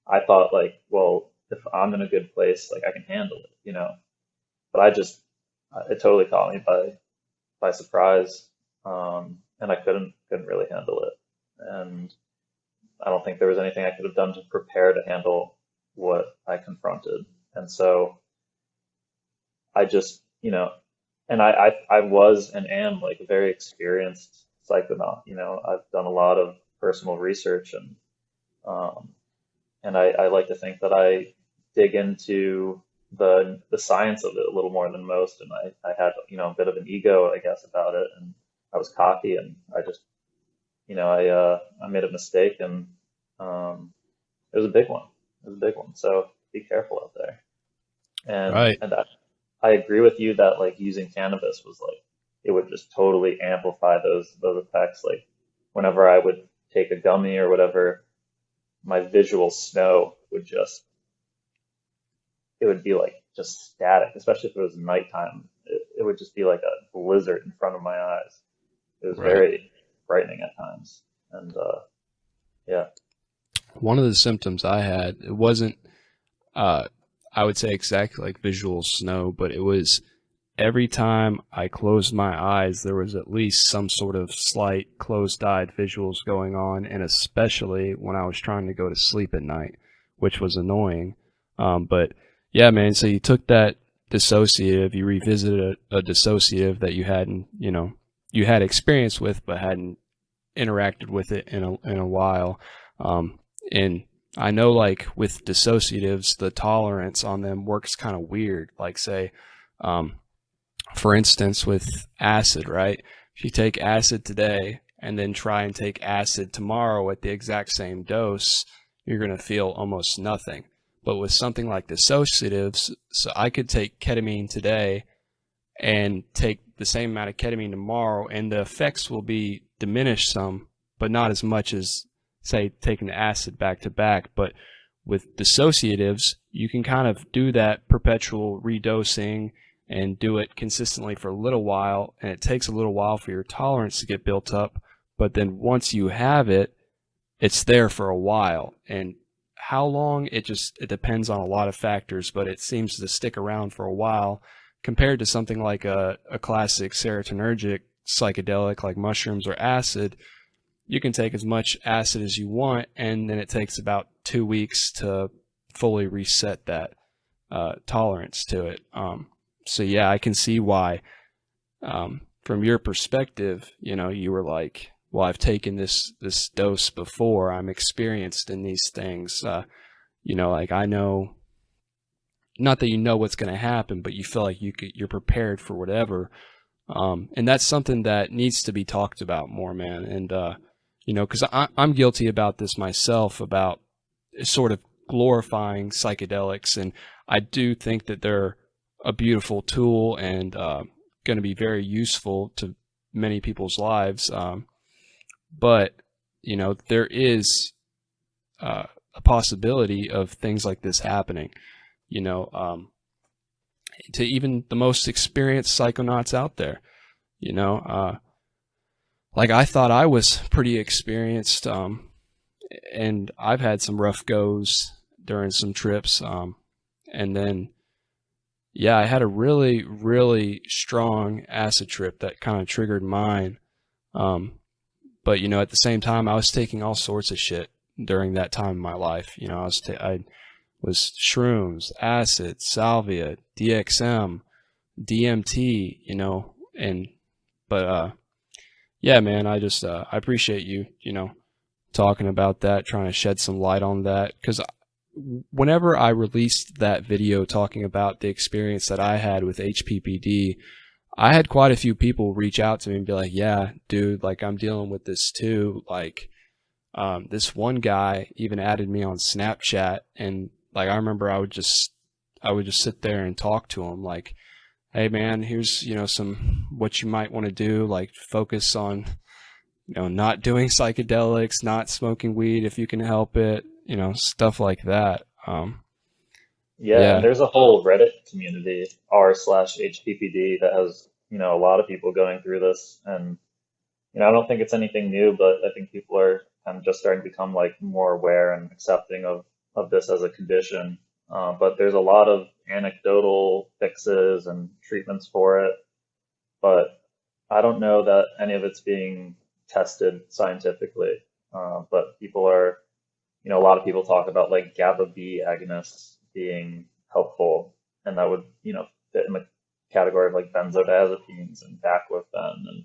I thought like, well, if I'm in a good place, like I can handle it. But it totally caught me by surprise. And I couldn't really handle it. And I don't think there was anything I could have done to prepare to handle what I confronted. And so I just, and I was and am like a very experienced psychonaut. I've done a lot of personal research um, and I like to think that I dig into the science of it a little more than most. And I had, a bit of an ego, I guess, about it. And I was cocky and I just, I made a mistake and it was a big one. It was a big one. So be careful out there. And
Right.
and I agree with you that like using cannabis was like it would just totally amplify those effects. Like whenever I would take a gummy or whatever, my visual snow would just it would be like just static, especially if it was nighttime. It would just be like a blizzard in front of my eyes. It was
Right.
very frightening at times. And yeah.
One of the symptoms I had, it wasn't, uh, I would say exactly like visual snow, but it was every time I closed my eyes, there was at least some sort of slight closed-eyed visuals going on, and especially when I was trying to go to sleep at night, which was annoying. But yeah, man, so you took that dissociative, you revisited a dissociative that you hadn't, you had experience with, but hadn't interacted with it in a while. Um, and I know like with dissociatives, the tolerance on them works kind of weird. Like say, um, for instance, with acid, right? If you take acid today and then try and take acid tomorrow at the exact same dose, you're going to feel almost nothing. But with something like dissociatives, so I could take ketamine today and take the same amount of ketamine tomorrow, and the effects will be diminished some, but not as much as, say, taking the acid back to back. But with dissociatives, you can kind of do that perpetual redosing and do it consistently for a little while, and it takes a little while for your tolerance to get built up. But then once you have it, it's there for a while. And how long, it depends on a lot of factors, but it seems to stick around for a while compared to something like a classic serotonergic psychedelic like mushrooms or acid. You can take as much acid as you want, and then it takes about 2 weeks to fully reset that tolerance to it. So yeah, I can see why, from your perspective, you were like, well, I've taken this dose before. I'm experienced in these things. Like I know not that you know what's going to happen, but you feel like you're prepared for whatever. And that's something that needs to be talked about more, man. And, you know, because I'm guilty about this myself, about sort of glorifying psychedelics. And I do think that they're a beautiful tool and going to be very useful to many people's lives. But, you know, there is a possibility of things like this happening, you know, to even the most experienced psychonauts out there, you know. Like I thought I was pretty experienced, and I've had some rough goes during some trips, and then, yeah, I had a really, really strong acid trip that kind of triggered mine. But, you know, at the same time, I was taking all sorts of shit during that time in my life. You know, I was shrooms, acid, salvia, DXM, DMT, you know, but yeah, man, I just, I appreciate you, you know, talking about that, trying to shed some light on that. Because whenever I released that video talking about the experience that I had with HPPD, I had quite a few people reach out to me and be like, yeah, dude, like I'm dealing with this too. Like, this one guy even added me on Snapchat, and like I remember I would just sit there and talk to him like, hey man, here's, you know, some what you might want to do, like focus on, you know, not doing psychedelics, not smoking weed if you can help it, you know, stuff like that.
Yeah, and
Yeah,
there's a whole Reddit community, r/HPPD, that has, you know, a lot of people going through this. And, you know, I don't think it's anything new, but I think people are kind of just starting to become like more aware and accepting of this as a condition. But there's a lot of anecdotal fixes and treatments for it, but I don't know that any of it's being tested scientifically. But people are, you know, a lot of people talk about like GABA B agonists being helpful, and that would, you know, fit in the category of like benzodiazepines and baclofen and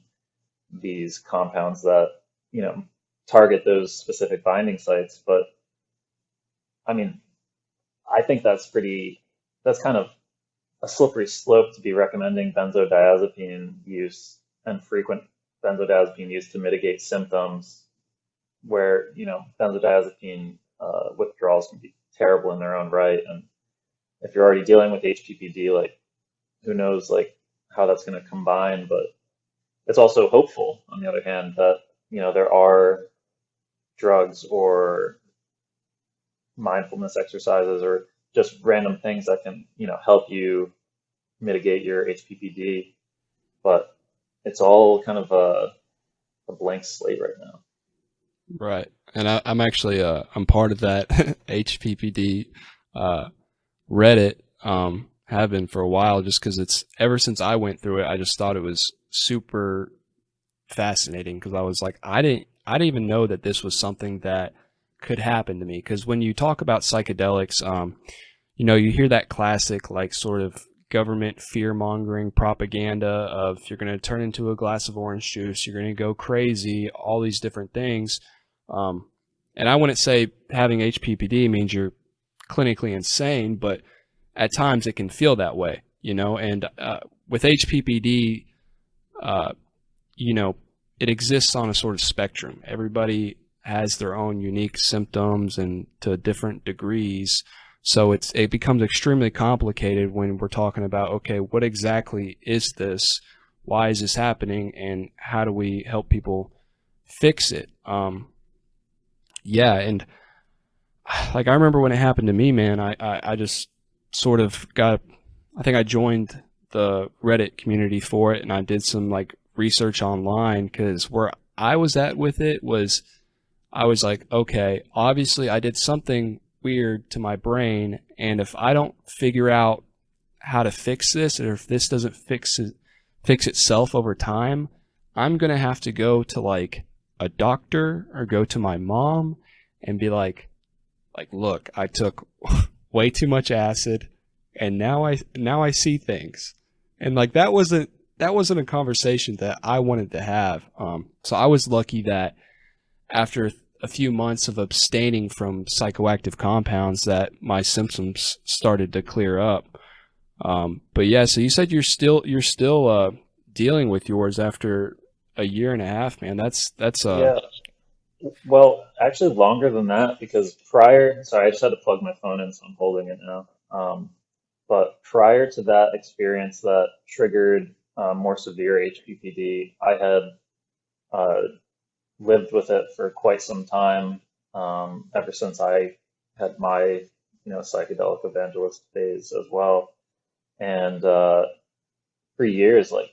these compounds that, you know, target those specific binding sites. But I mean, I think that's kind of a slippery slope to be recommending benzodiazepine use and frequent benzodiazepine use to mitigate symptoms where, you know, benzodiazepine withdrawals can be terrible in their own right. And if you're already dealing with HPPD, like who knows like how that's going to combine. But it's also hopeful, on the other hand, that, you know, there are drugs or mindfulness exercises or just random things that can, you know, help you mitigate your HPPD. But it's all kind of a blank slate right now.
right. And I'm actually, I'm part of that HPPD Reddit, have been for a while, just because it's ever since I went through it, I just thought it was super fascinating because I was like, I didn't even know that this was something that could happen to me. Because when you talk about psychedelics, you know, you hear that classic like sort of government fear mongering propaganda of you're going to turn into a glass of orange juice, you're going to go crazy, all these different things. And I wouldn't say having HPPD means you're clinically insane, but at times it can feel that way, you know. And with HPPD, you know, it exists on a sort of spectrum. Everybody has their own unique symptoms and to different degrees. So it becomes extremely complicated when we're talking about, okay, what exactly is this? Why is this happening? And how do we help people fix it? Yeah, and like I remember when it happened to me, man, I just sort of I think I joined the Reddit community for it, and I did some like research online, because where I was at with it was I was like, okay, obviously I did something weird to my brain, and if I don't figure out how to fix this, or if this doesn't fix itself over time, I'm gonna have to go to like a doctor or go to my mom and be like, look, I took way too much acid, and now I see things, and like that wasn't a conversation that I wanted to have. So I was lucky that after a few months of abstaining from psychoactive compounds that my symptoms started to clear up. But yeah, so you said you're still dealing with yours after a year and a half, man. That's
Yeah. Well, actually longer than that because sorry, I just had to plug my phone in, so I'm holding it now. But prior to that experience that triggered more severe HPPD, I had uh, lived with it for quite some time, ever since I had my, psychedelic evangelist phase as well. And for years, like,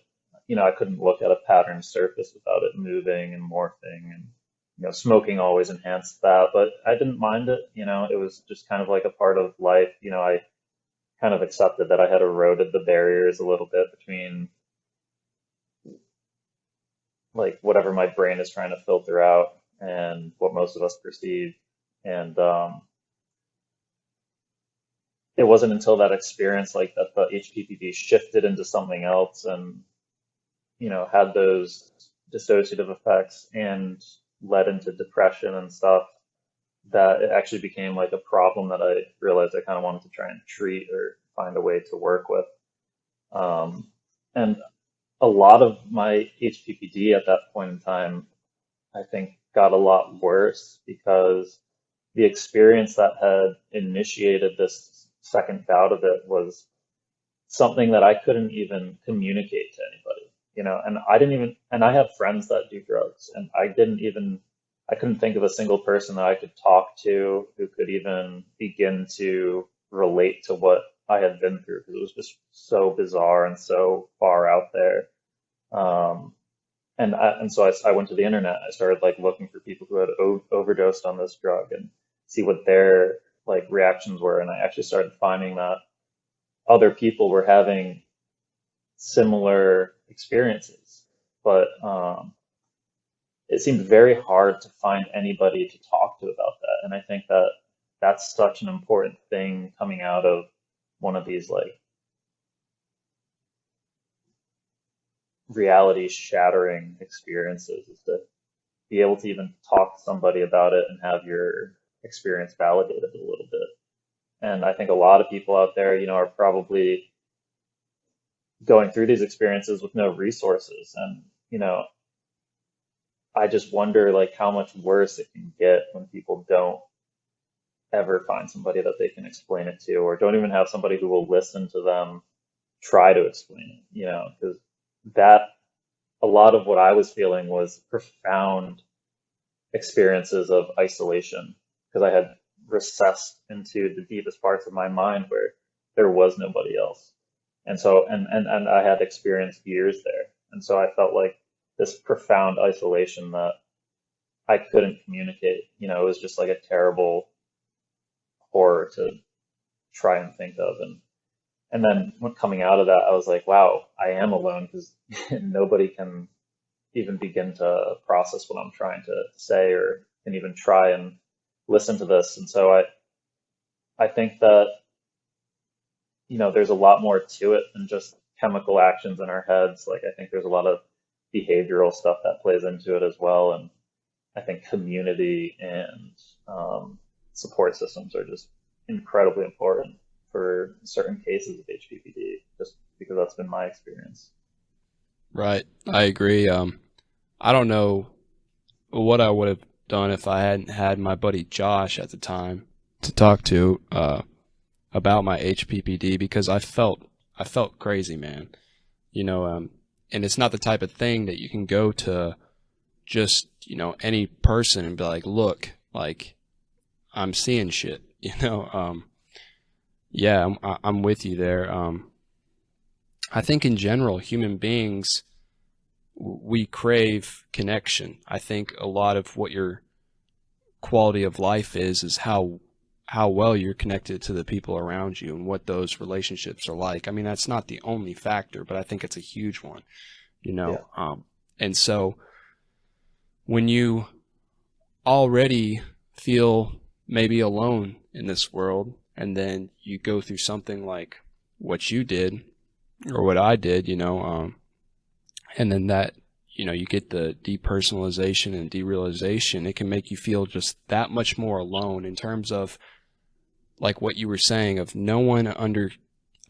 I couldn't look at a pattern surface without it moving and morphing, and smoking always enhanced that, but I didn't mind it. It was just kind of like a part of life. I kind of accepted that I had eroded the barriers a little bit between like whatever my brain is trying to filter out and what most of us perceive. And it wasn't until that experience like that the HPPD shifted into something else and had those dissociative effects and led into depression and stuff that it actually became like a problem that I realized I kind of wanted to try and treat or find a way to work with. And a lot of my HPPD at that point in time, I think, got a lot worse because the experience that had initiated this second bout of it was something that I couldn't even communicate to anybody, and and I have friends that do drugs, and I couldn't think of a single person that I could talk to who could even begin to relate to what I had been through because it was just so bizarre and so far out there. Um, and so I went to the internet. I started like looking for people who had overdosed on this drug and see what their like reactions were. And I actually started finding that other people were having similar experiences, but it seemed very hard to find anybody to talk to about that. And I think that that's such an important thing coming out of one of these like reality shattering experiences is to be able to even talk to somebody about it and have your experience validated a little bit. And I think a lot of people out there, are probably going through these experiences with no resources. And, I just wonder like how much worse it can get when people don't ever find somebody that they can explain it to, or don't even have somebody who will listen to them try to explain it, because that a lot of what I was feeling was profound experiences of isolation because I had recessed into the deepest parts of my mind where there was nobody else. And so, and I had experienced years there. And so I felt like this profound isolation that I couldn't communicate. It was just like a terrible horror to try and think of. And then when coming out of that, I was like, wow, I am alone because nobody can even begin to process what I'm trying to say or can even try and listen to this. And so I think that, there's a lot more to it than just chemical actions in our heads. Like, I think there's a lot of behavioral stuff that plays into it as well. And I think community and support systems are just incredibly important for certain cases of HPPD, just because that's been my experience.
right. I agree. I don't know what I would have done if I hadn't had my buddy Josh at the time to talk to about my HPPD because I felt crazy, man. And it's not the type of thing that you can go to just any person and be like, look, like I'm seeing shit. Yeah, I'm with you there. I think in general, human beings, we crave connection. I think a lot of what your quality of life is how well you're connected to the people around you and what those relationships are like. I mean, that's not the only factor, but I think it's a huge one,
Yeah.
And so when you already feel maybe alone in this world, and then you go through something like what you did or what I did, and then that, you get the depersonalization and derealization, it can make you feel just that much more alone in terms of like what you were saying of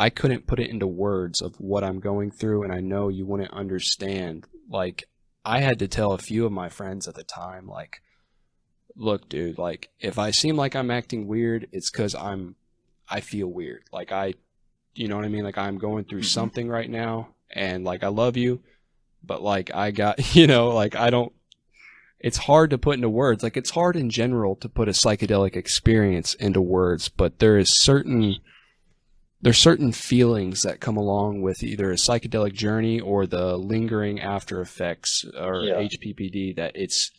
I couldn't put it into words of what I'm going through, and I know you wouldn't understand. Like, I had to tell a few of my friends at the time, like, look, dude, like, if I seem like I'm acting weird, it's because I feel weird. Like, you know what I mean? Like, I'm going through something right now, and like, I love you, but like, I got, like, it's hard to put into words. Like, it's hard in general to put a psychedelic experience into words, but there's certain feelings that come along with either a psychedelic journey or the lingering after effects or
Yeah.
HPPD that it's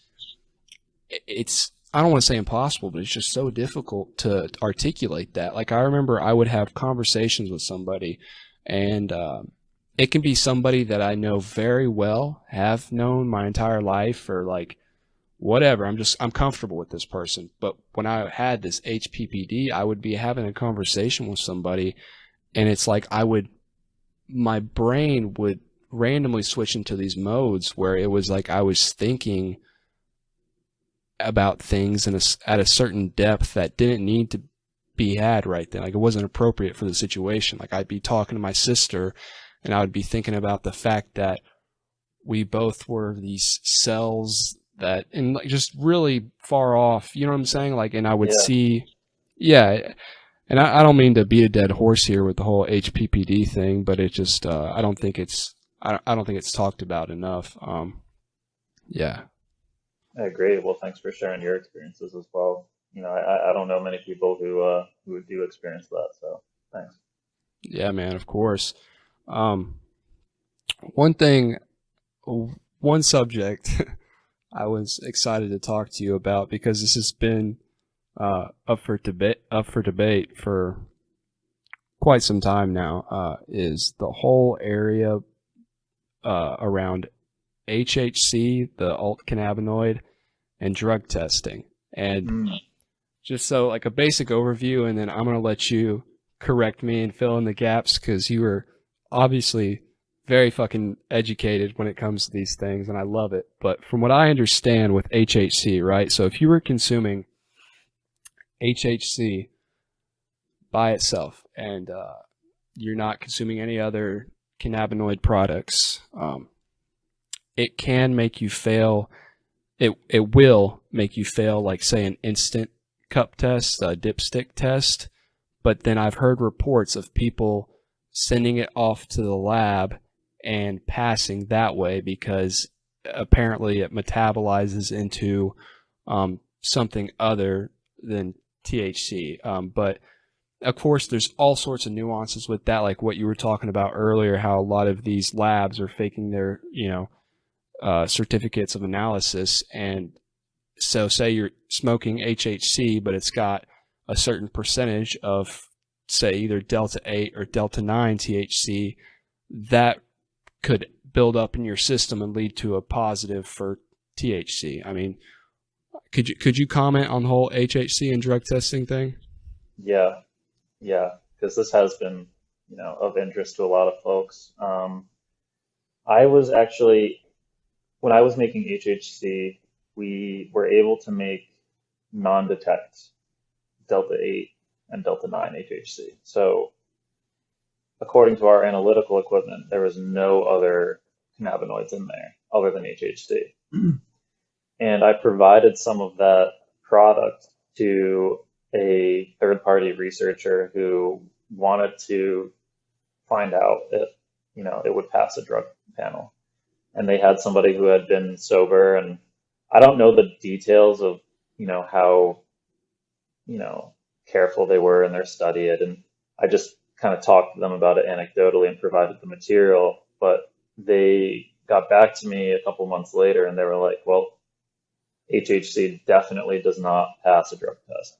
I don't want to say impossible, but it's just so difficult to articulate that. Like, I remember I would have conversations with somebody, and it can be somebody that I know very well, have known my entire life, or like whatever. I'm comfortable with this person. But when I had this HPPD, I would be having a conversation with somebody, and it's like my brain would randomly switch into these modes where it was like I was thinking about things at a certain depth that didn't need to be had right then. Like, it wasn't appropriate for the situation. Like, I'd be talking to my sister, and I would be thinking about the fact that we both were these cells that, and like just really far off, you know what I'm saying? Like, and I would see, yeah. And I don't mean to beat a dead horse here with the whole HPPD thing, but it just, I don't think it's talked about enough. Yeah.
I agree. Well, thanks for sharing your experiences as well. I don't know many people who do experience that, so thanks.
Yeah, man, of course. One thing, one subject I was excited to talk to you about, because this has been up for debate for quite some time now, is the whole area around HHC, the alt cannabinoid, and drug testing. And just so, like, a basic overview, and then I'm going to let you correct me and fill in the gaps, because you were obviously very fucking educated when it comes to these things, and I love it. But from what I understand with HHC, right? So if you were consuming HHC by itself, and you're not consuming any other cannabinoid products, it can make you fail. It will make you fail, like, say, an instant cup test, a dipstick test. But then I've heard reports of people sending it off to the lab and passing that way, because apparently it metabolizes into something other than THC. But of course, there's all sorts of nuances with that, like what you were talking about earlier, how a lot of these labs are faking their, certificates of analysis. And so say you're smoking HHC, but it's got a certain percentage of, say, either Delta 8 or Delta 9 THC, that could build up in your system and lead to a positive for THC. I mean, could you comment on the whole HHC and drug testing thing?
Yeah, because this has been, of interest to a lot of folks. I was actually, when I was making HHC, we were able to make non-detect Delta 8 and Delta 9 HHC. So according to our analytical equipment, there was no other cannabinoids in there other than HHC. And I provided some of that product to a third-party researcher who wanted to find out if, it would pass a drug panel. And they had somebody who had been sober, and I don't know the details of, how, careful they were in their study. And I just kind of talked to them about it anecdotally and provided the material, but they got back to me a couple months later and they were like, well, HHC definitely does not pass a drug test.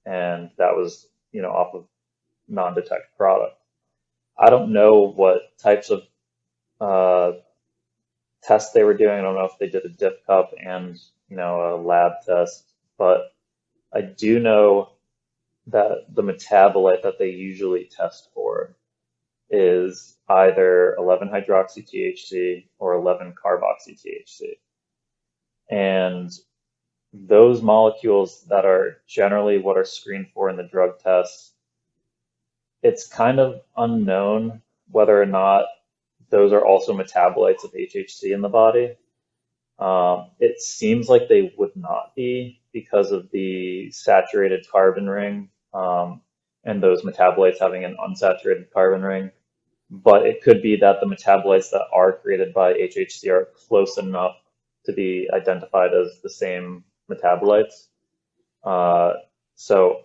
And that was, off of non-detect product. I don't know what types of tests they were doing. I don't know if they did a dip cup and, a lab test, but I do know that the metabolite that they usually test for is either 11-hydroxy THC or 11-carboxy THC. And those molecules that are generally what are screened for in the drug tests, it's kind of unknown whether or not those are also metabolites of HHC in the body. It seems like they would not be because of the saturated carbon ring, and those metabolites having an unsaturated carbon ring. But it could be that the metabolites that are created by HHC are close enough to be identified as the same metabolites. So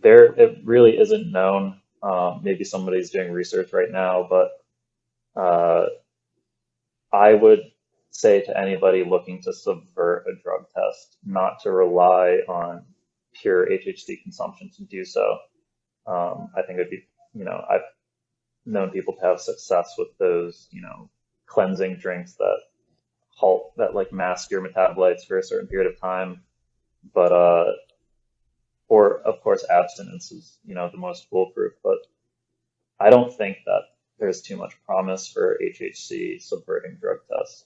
it really isn't known. Maybe somebody's doing research right now, but I would say to anybody looking to subvert a drug test not to rely on pure HHC consumption to do so. I think it'd be, I've known people to have success with those, cleansing drinks that like mask your metabolites for a certain period of time. But, or of course, abstinence is, the most foolproof, but I don't think that there's too much promise for HHC subverting drug tests.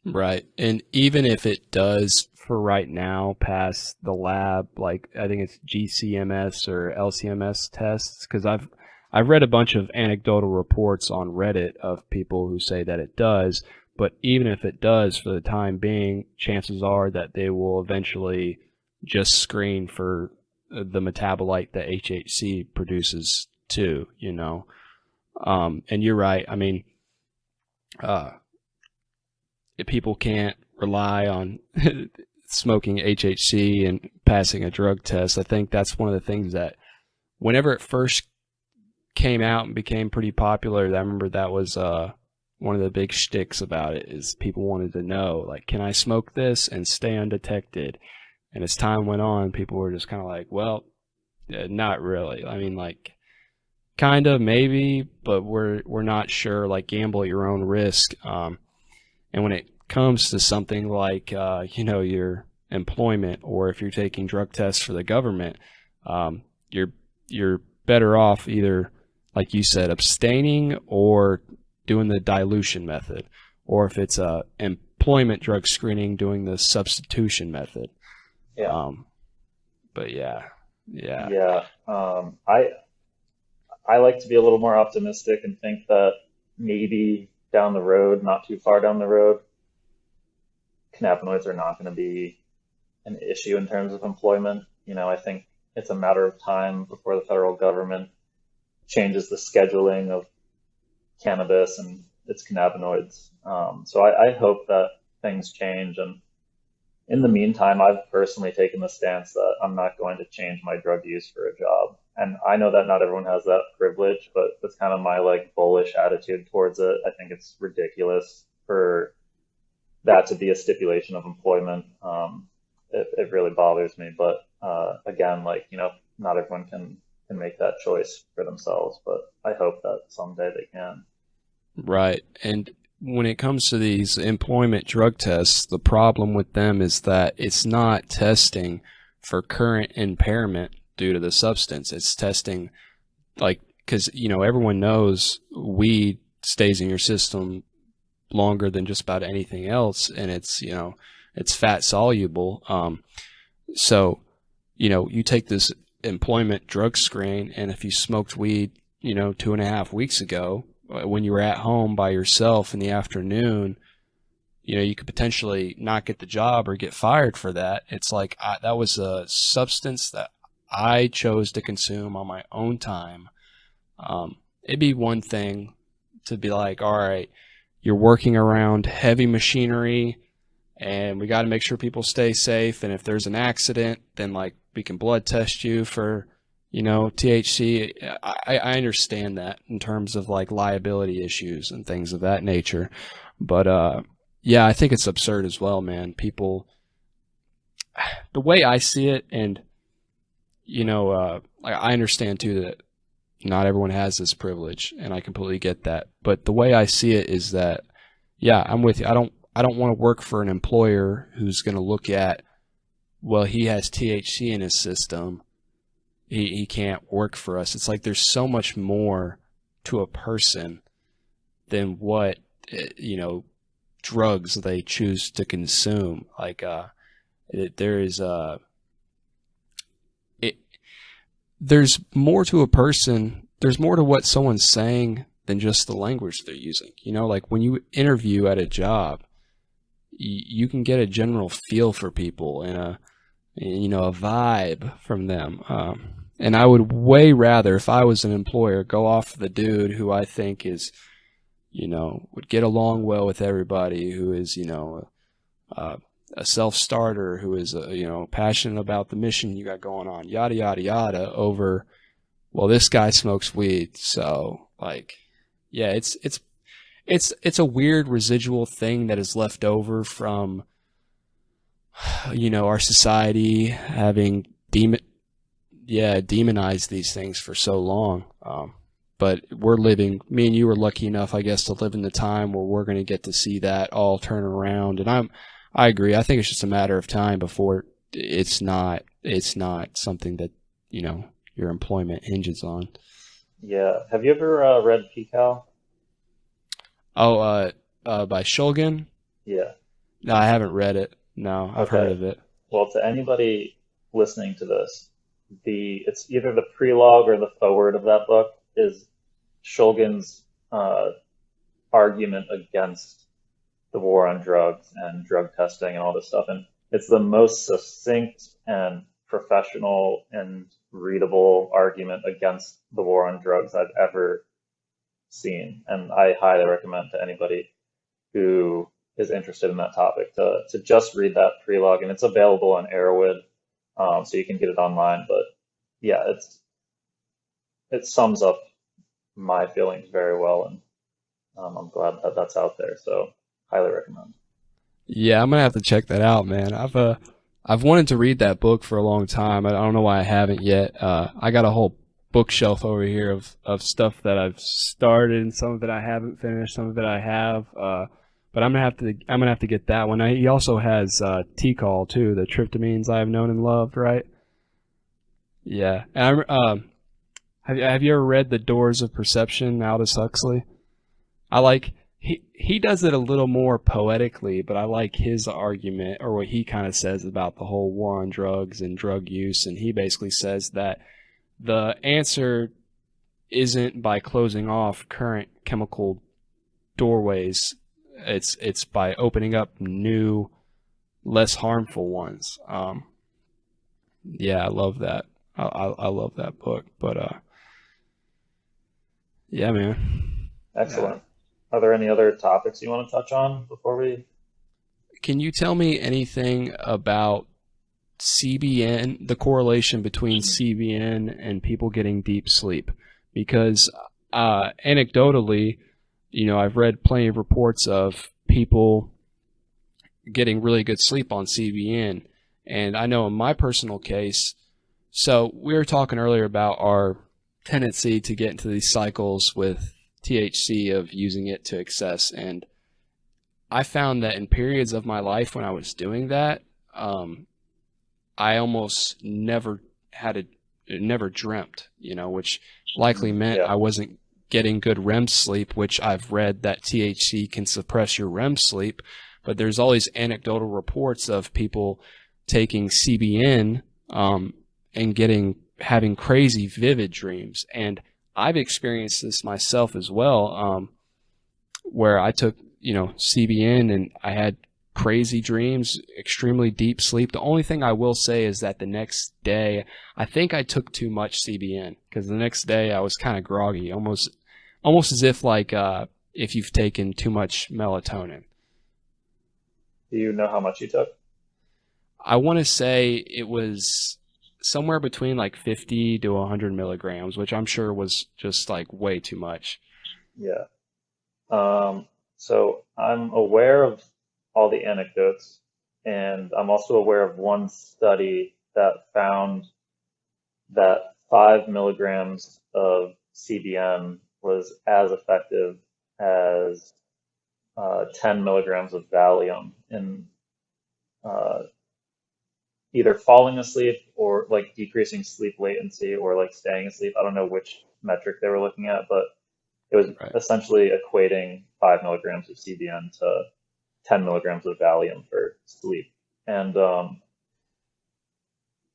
Right. And even if it does for right now pass the lab, like I think it's GCMS or LCMS tests, because I've read a bunch of anecdotal reports on Reddit of people who say that it does, but even if it does for the time being, chances are that they will eventually just screen for the metabolite that HHC produces too, and you're right. I mean, people can't rely on smoking HHC and passing a drug test. I think that's one of the things that whenever it first came out and became pretty popular, I remember that was one of the big shticks about it is people wanted to know, like, can I smoke this and stay undetected? And as time went on, people were just kind of like, well, not really. I mean, like, kind of, maybe, but we're not sure. Like, gamble at your own risk. And when it comes to something like, your employment, or if you're taking drug tests for the government, you're better off either, like you said, abstaining or doing the dilution method, or if it's a employment drug screening, doing the substitution method.
Yeah.
But yeah.
I like to be a little more optimistic and think that maybe down the road, not too far down the road, cannabinoids are not going to be an issue in terms of employment. I think it's a matter of time before the federal government changes the scheduling of cannabis and its cannabinoids. So I hope that things change. And in the meantime, I've personally taken the stance that I'm not going to change my drug use for a job. And I know that not everyone has that privilege, but that's kind of my bullish attitude towards it. I think it's ridiculous for that to be a stipulation of employment. It really bothers me. But again, not everyone can make that choice for themselves, but I hope that someday they can.
Right. And when it comes to these employment drug tests, the problem with them is that it's not testing for current impairment due to the substance. It's testing, because, everyone knows weed stays in your system longer than just about anything else, and it's fat soluble. So, you take this employment drug screen, and if you smoked weed, 2.5 weeks ago, when you were at home by yourself in the afternoon, you could potentially not get the job or get fired for that. It's like that was a substance that I chose to consume on my own time. It'd be one thing to be like, all right, you're working around heavy machinery and we got to make sure people stay safe. And if there's an accident, then we can blood test you for THC. I understand that in terms of liability issues and things of that nature. But I think it's absurd as well, man. People, the way I see it, and I understand too that not everyone has this privilege, and I completely get that. But the way I see it is that, I'm with you. I don't want to work for an employer who's going to look at, well, he has THC in his system, he can't work for us. It's like there's so much more to a person than what, drugs they choose to consume. Like, there is, it, there's more to a person, there's more to what someone's saying than just the language they're using. Like when you interview at a job, you can get a general feel for people and a vibe from them. And I would way rather, if I was an employer, go off the dude who I think is, would get along well with everybody, who is, a self-starter, who is, passionate about the mission you got going on, yada, yada, yada, over, well, this guy smokes weed. So like, yeah, it's a weird residual thing that is left over from, our society having demonized these things for so long. But me and you were lucky enough, I guess, to live in the time where we're going to get to see that all turn around. And I agree. I think it's just a matter of time before it's not something that, your employment hinges on.
Yeah. Have you ever read P-Cal?
Oh, by Shulgin?
Yeah.
No, I haven't read it. No, I've heard
Okay.
of it.
Well, to anybody listening to this, it's either the prelogue or the foreword of that book is Shulgin's argument against the war on drugs and drug testing and all this stuff. And it's the most succinct and professional and readable argument against the war on drugs I've ever seen. And I highly recommend to anybody who is interested in that topic to just read that prelogue. And it's available on Arrowwood, so you can get it online. But yeah, it sums up my feelings very well, and I'm glad that that's out there. So highly recommend.
Yeah, I'm gonna have to check that out, man. I've wanted to read that book for a long time. I don't know why I haven't yet. I got a whole bookshelf over here of stuff that I've started, and some of it I haven't finished, some of it I have. But I'm gonna have to get that one. He also has T-Call too, the tryptamines I have known and loved, right? Yeah. And have you ever read The Doors of Perception, Aldous Huxley? I like he does it a little more poetically, but I like his argument, or what he kind of says about the whole war on drugs and drug use. And he basically says that the answer isn't by closing off current chemical doorways. It's by opening up new, less harmful ones. Yeah, I love that. I love that book. But yeah, man.
Excellent. Are there any other topics you want to touch on before we?
Can you tell me anything about CBN, the correlation between CBN and people getting deep sleep? Because anecdotally, I've read plenty of reports of people getting really good sleep on CBN. And I know in my personal case, so we were talking earlier about our tendency to get into these cycles with THC of using it to excess. And I found that in periods of my life when I was doing that, I almost never never dreamt, which likely meant
Yeah.
I wasn't getting good REM sleep, which I've read that THC can suppress your REM sleep. But there's all these anecdotal reports of people taking CBN and having crazy vivid dreams. And I've experienced this myself as well, where I took, CBN and I had crazy dreams, extremely deep sleep. The only thing I will say is that the next day, I think I took too much CBN, because the next day I was kind of groggy, almost as if if you've taken too much melatonin.
Do you know how much you took?
I want to say it was somewhere between like 50 to 100 milligrams, which I'm sure was just like way too much.
Yeah. So I'm aware of all the anecdotes, and I'm also aware of one study that found that 5 milligrams of CBN was as effective as 10 milligrams of Valium in either falling asleep or like decreasing sleep latency or like staying asleep. I don't know which metric they were looking at, but It was
Right.
essentially equating 5 milligrams of CBN to 10 milligrams of Valium for sleep. And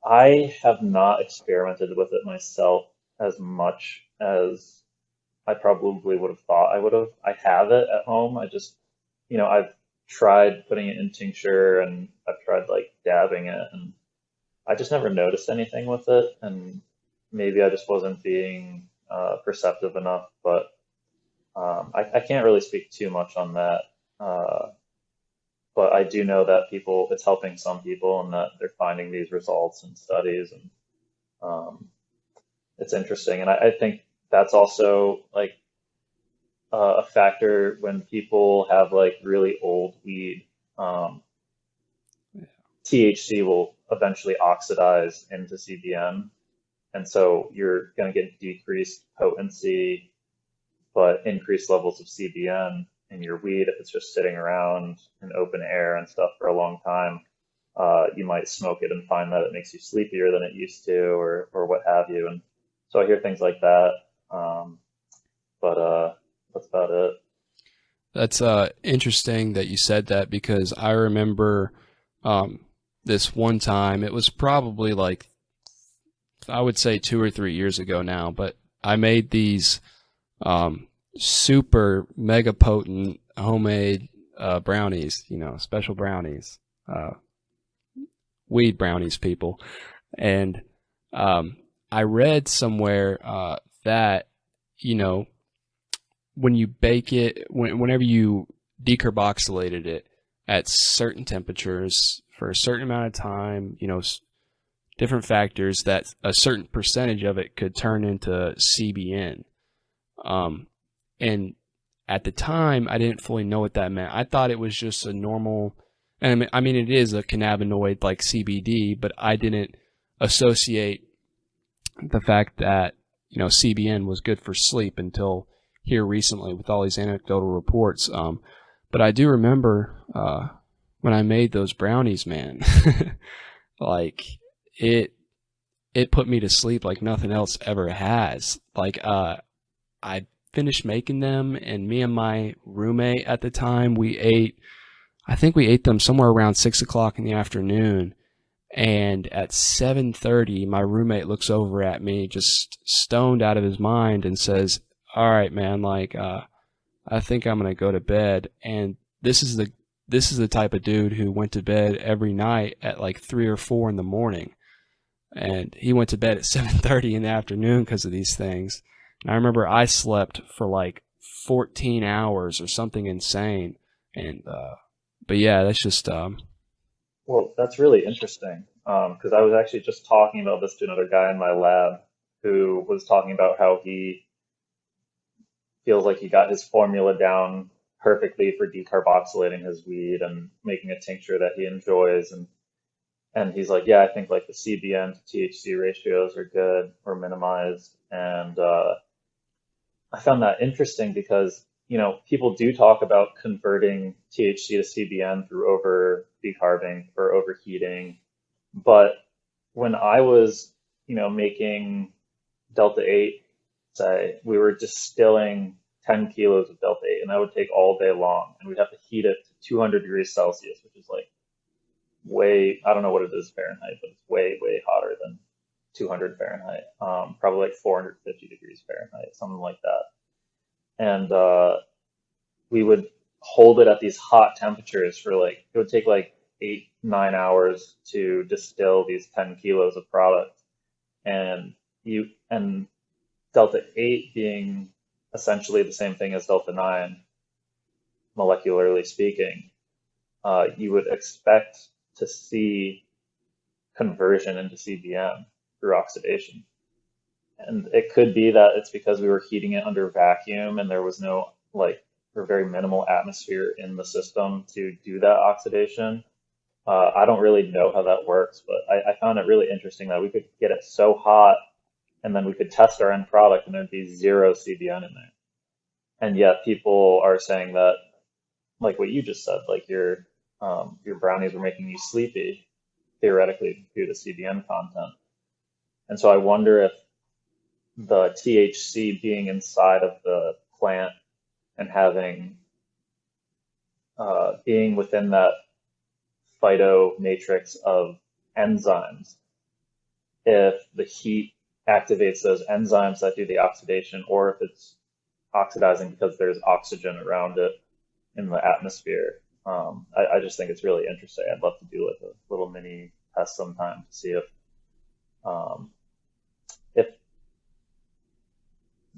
I have not experimented with it myself as much as I probably would have thought I would have. I have it at home. I just, I've tried putting it in tincture and I've tried like dabbing it, and I just never noticed anything with it. And maybe I just wasn't being perceptive enough, but I can't really speak too much on that. Uh, but I do know that it's helping some people and that they're finding these results in studies, and um, it's interesting. And I think that's also like a factor when people have like really old weed. Um, THC will eventually oxidize into CBN, and so you're going to get decreased potency but increased levels of CBN in your weed if it's just sitting around in open air and stuff for a long time. You might smoke it and find that it makes you sleepier than it used to, or what have you. And so I hear things like that. But that's about it.
That's interesting that you said that, because I remember um, this one time. It was probably like, I would say 2 or 3 years ago now, but I made these super mega potent homemade brownies, special brownies, uh, weed brownies, people. And um, I read somewhere that, you know, when you bake it, whenever you decarboxylated it at certain temperatures for a certain amount of time, different factors, that a certain percentage of it could turn into CBN. Um, and at the time, I didn't fully know what that meant. I thought it was just a normal, and I mean, it is a cannabinoid like CBD, but I didn't associate the fact that, CBN was good for sleep until here recently with all these anecdotal reports. But I do remember when I made those brownies, man, like it it put me to sleep like nothing else ever has. Like I finished making them, and me and my roommate at the time, I think we ate them somewhere around 6 o'clock in the afternoon. And at 7:30, my roommate looks over at me, just stoned out of his mind, and says, "All right, man, like, I think I'm gonna go to bed." And this is the type of dude who went to bed every night at like 3 or 4 in the morning, and he went to bed at 7:30 in the afternoon because of these things. And I remember I slept for like 14 hours or something insane. And but yeah, that's just
Well, that's really interesting, because I was actually just talking about this to another guy in my lab who was talking about how he feels like he got his formula down perfectly for decarboxylating his weed and making a tincture that he enjoys. And he's like, yeah, I think like the CBN to THC ratios are good or minimized. And I found that interesting because, people do talk about converting THC to CBN through over decarbing or overheating. But when I was, making Delta 8, say, we were distilling 10 kilos of Delta 8, and that would take all day long. And we'd have to heat it to 200 degrees Celsius, which is like way, I don't know what it is Fahrenheit, but it's way, way hotter than 200 Fahrenheit, probably like 450 degrees Fahrenheit, something like that. And we would hold it at these hot temperatures for like, it would take like 8, 9 hours to distill these 10 kilos of product. And Delta 8 being essentially the same thing as Delta 9, molecularly speaking, you would expect to see conversion into CBN through oxidation. And it could be that it's because we were heating it under vacuum and there was no, like, or very minimal atmosphere in the system to do that oxidation. I don't really know how that works, but I found it really interesting that we could get it so hot and then we could test our end product and there'd be zero CBN in there. And yet people are saying that, like what you just said, like your brownies were making you sleepy, theoretically due to CBN content. And so I wonder if the THC being inside of the plant and having being within that phyto matrix of enzymes, if the heat activates those enzymes that do the oxidation, or if it's oxidizing because there's oxygen around it in the atmosphere. I just think it's really interesting. I'd love to do like a little mini test sometime to see if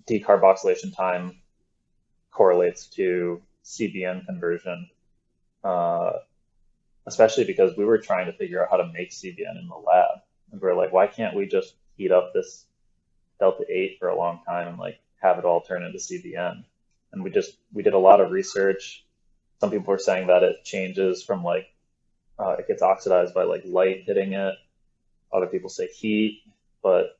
decarboxylation time correlates to CBN conversion, especially because we were trying to figure out how to make CBN in the lab. And we are like, why can't we just heat up this Delta 8 for a long time and like have it all turn into CBN? And we did a lot of research. Some people were saying that it changes from like, it gets oxidized by like light hitting it. Other people say heat, but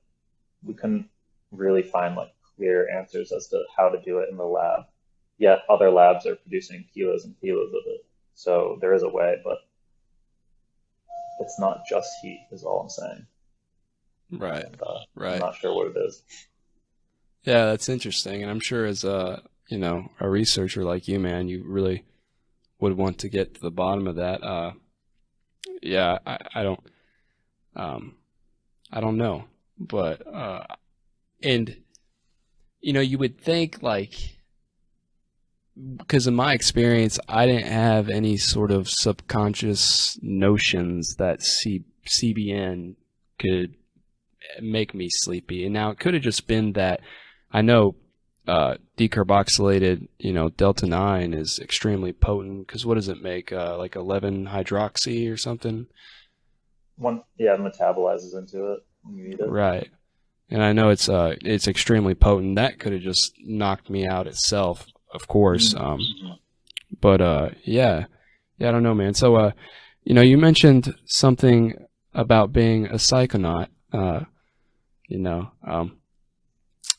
we couldn't really find like clear answers as to how to do it in the lab. Yet other labs are producing kilos and kilos of it. So there is a way, but it's not just heat is all I'm saying.
Right.
And,
Right.
I'm not sure what it is.
Yeah, that's interesting. And I'm sure as a researcher like you, man, you really would want to get to the bottom of that. Yeah, I don't know, but, and, you would think like, because in my experience, I didn't have any sort of subconscious notions that CBN could make me sleepy. And now it could have just been that I know decarboxylated, Delta 9 is extremely potent, because what does it make? Like 11 hydroxy or something?
It metabolizes into it when you eat it.
Right. And I know it's extremely potent. That could have just knocked me out itself, of course. But yeah, I don't know, man. So you mentioned something about being a psychonaut,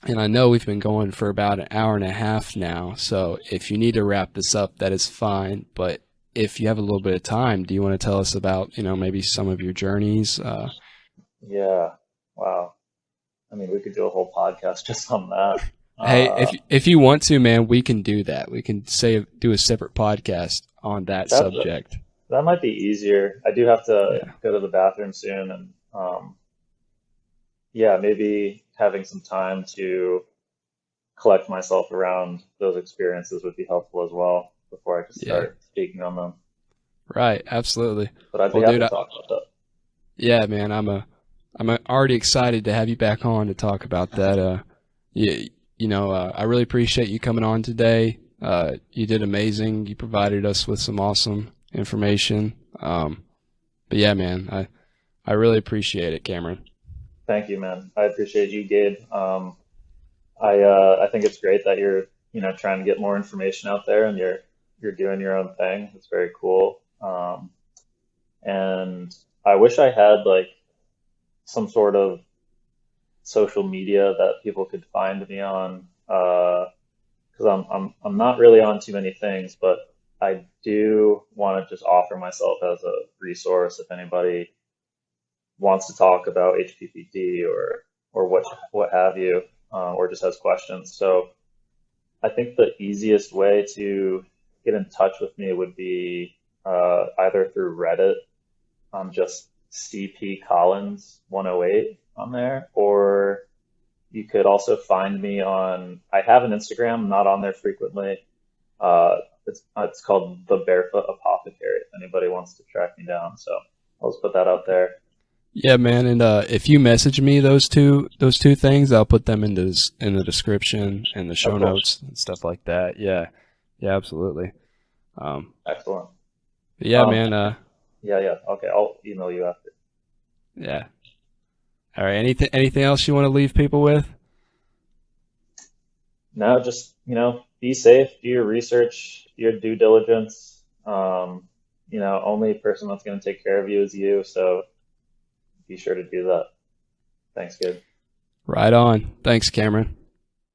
and I know we've been going for about an hour and a half now. So if you need to wrap this up, that is fine. But if you have a little bit of time, do you want to tell us about, maybe some of your journeys?
Yeah. Wow. I mean, we could do a whole podcast just on that.
Hey, if you want to, man, we can do that. We can do a separate podcast on that subject.
That might be easier. I do have to go to the bathroom soon, and maybe having some time to collect myself around those experiences would be helpful as well before I just start speaking on them.
Right, absolutely.
But I'd be happy to talk about that.
Yeah, man, I'm already excited to have you back on to talk about that. I really appreciate you coming on today. You did amazing. You provided us with some awesome information. But yeah, man, I really appreciate it, Cameron.
Thank you, man. I appreciate you, Gabe. I think it's great that you're trying to get more information out there, and you're doing your own thing. It's very cool. And I wish I had like some sort of social media that people could find me on, because I'm not really on too many things, but I do want to just offer myself as a resource if anybody wants to talk about HPPD or what have you, or just has questions. So I think the easiest way to get in touch with me would be either through Reddit. I'm just CP Collins 108 on there, or you could also find me on, I have an Instagram, I'm not on there frequently. It's called The Barefoot Apothecary if anybody wants to track me down. So I'll just put that out there.
Yeah, man, and if you message me those two things, I'll put them in the description and the show notes and stuff like that. Yeah, absolutely.
Excellent.
Yeah, man.
Yeah. Okay, I'll email you after.
Yeah. All right. Anything else you want to leave people with?
No, just be safe, do your research, do your due diligence. Only person that's going to take care of you is you. So be sure to do that. Thanks, kid.
Right on. Thanks, Cameron.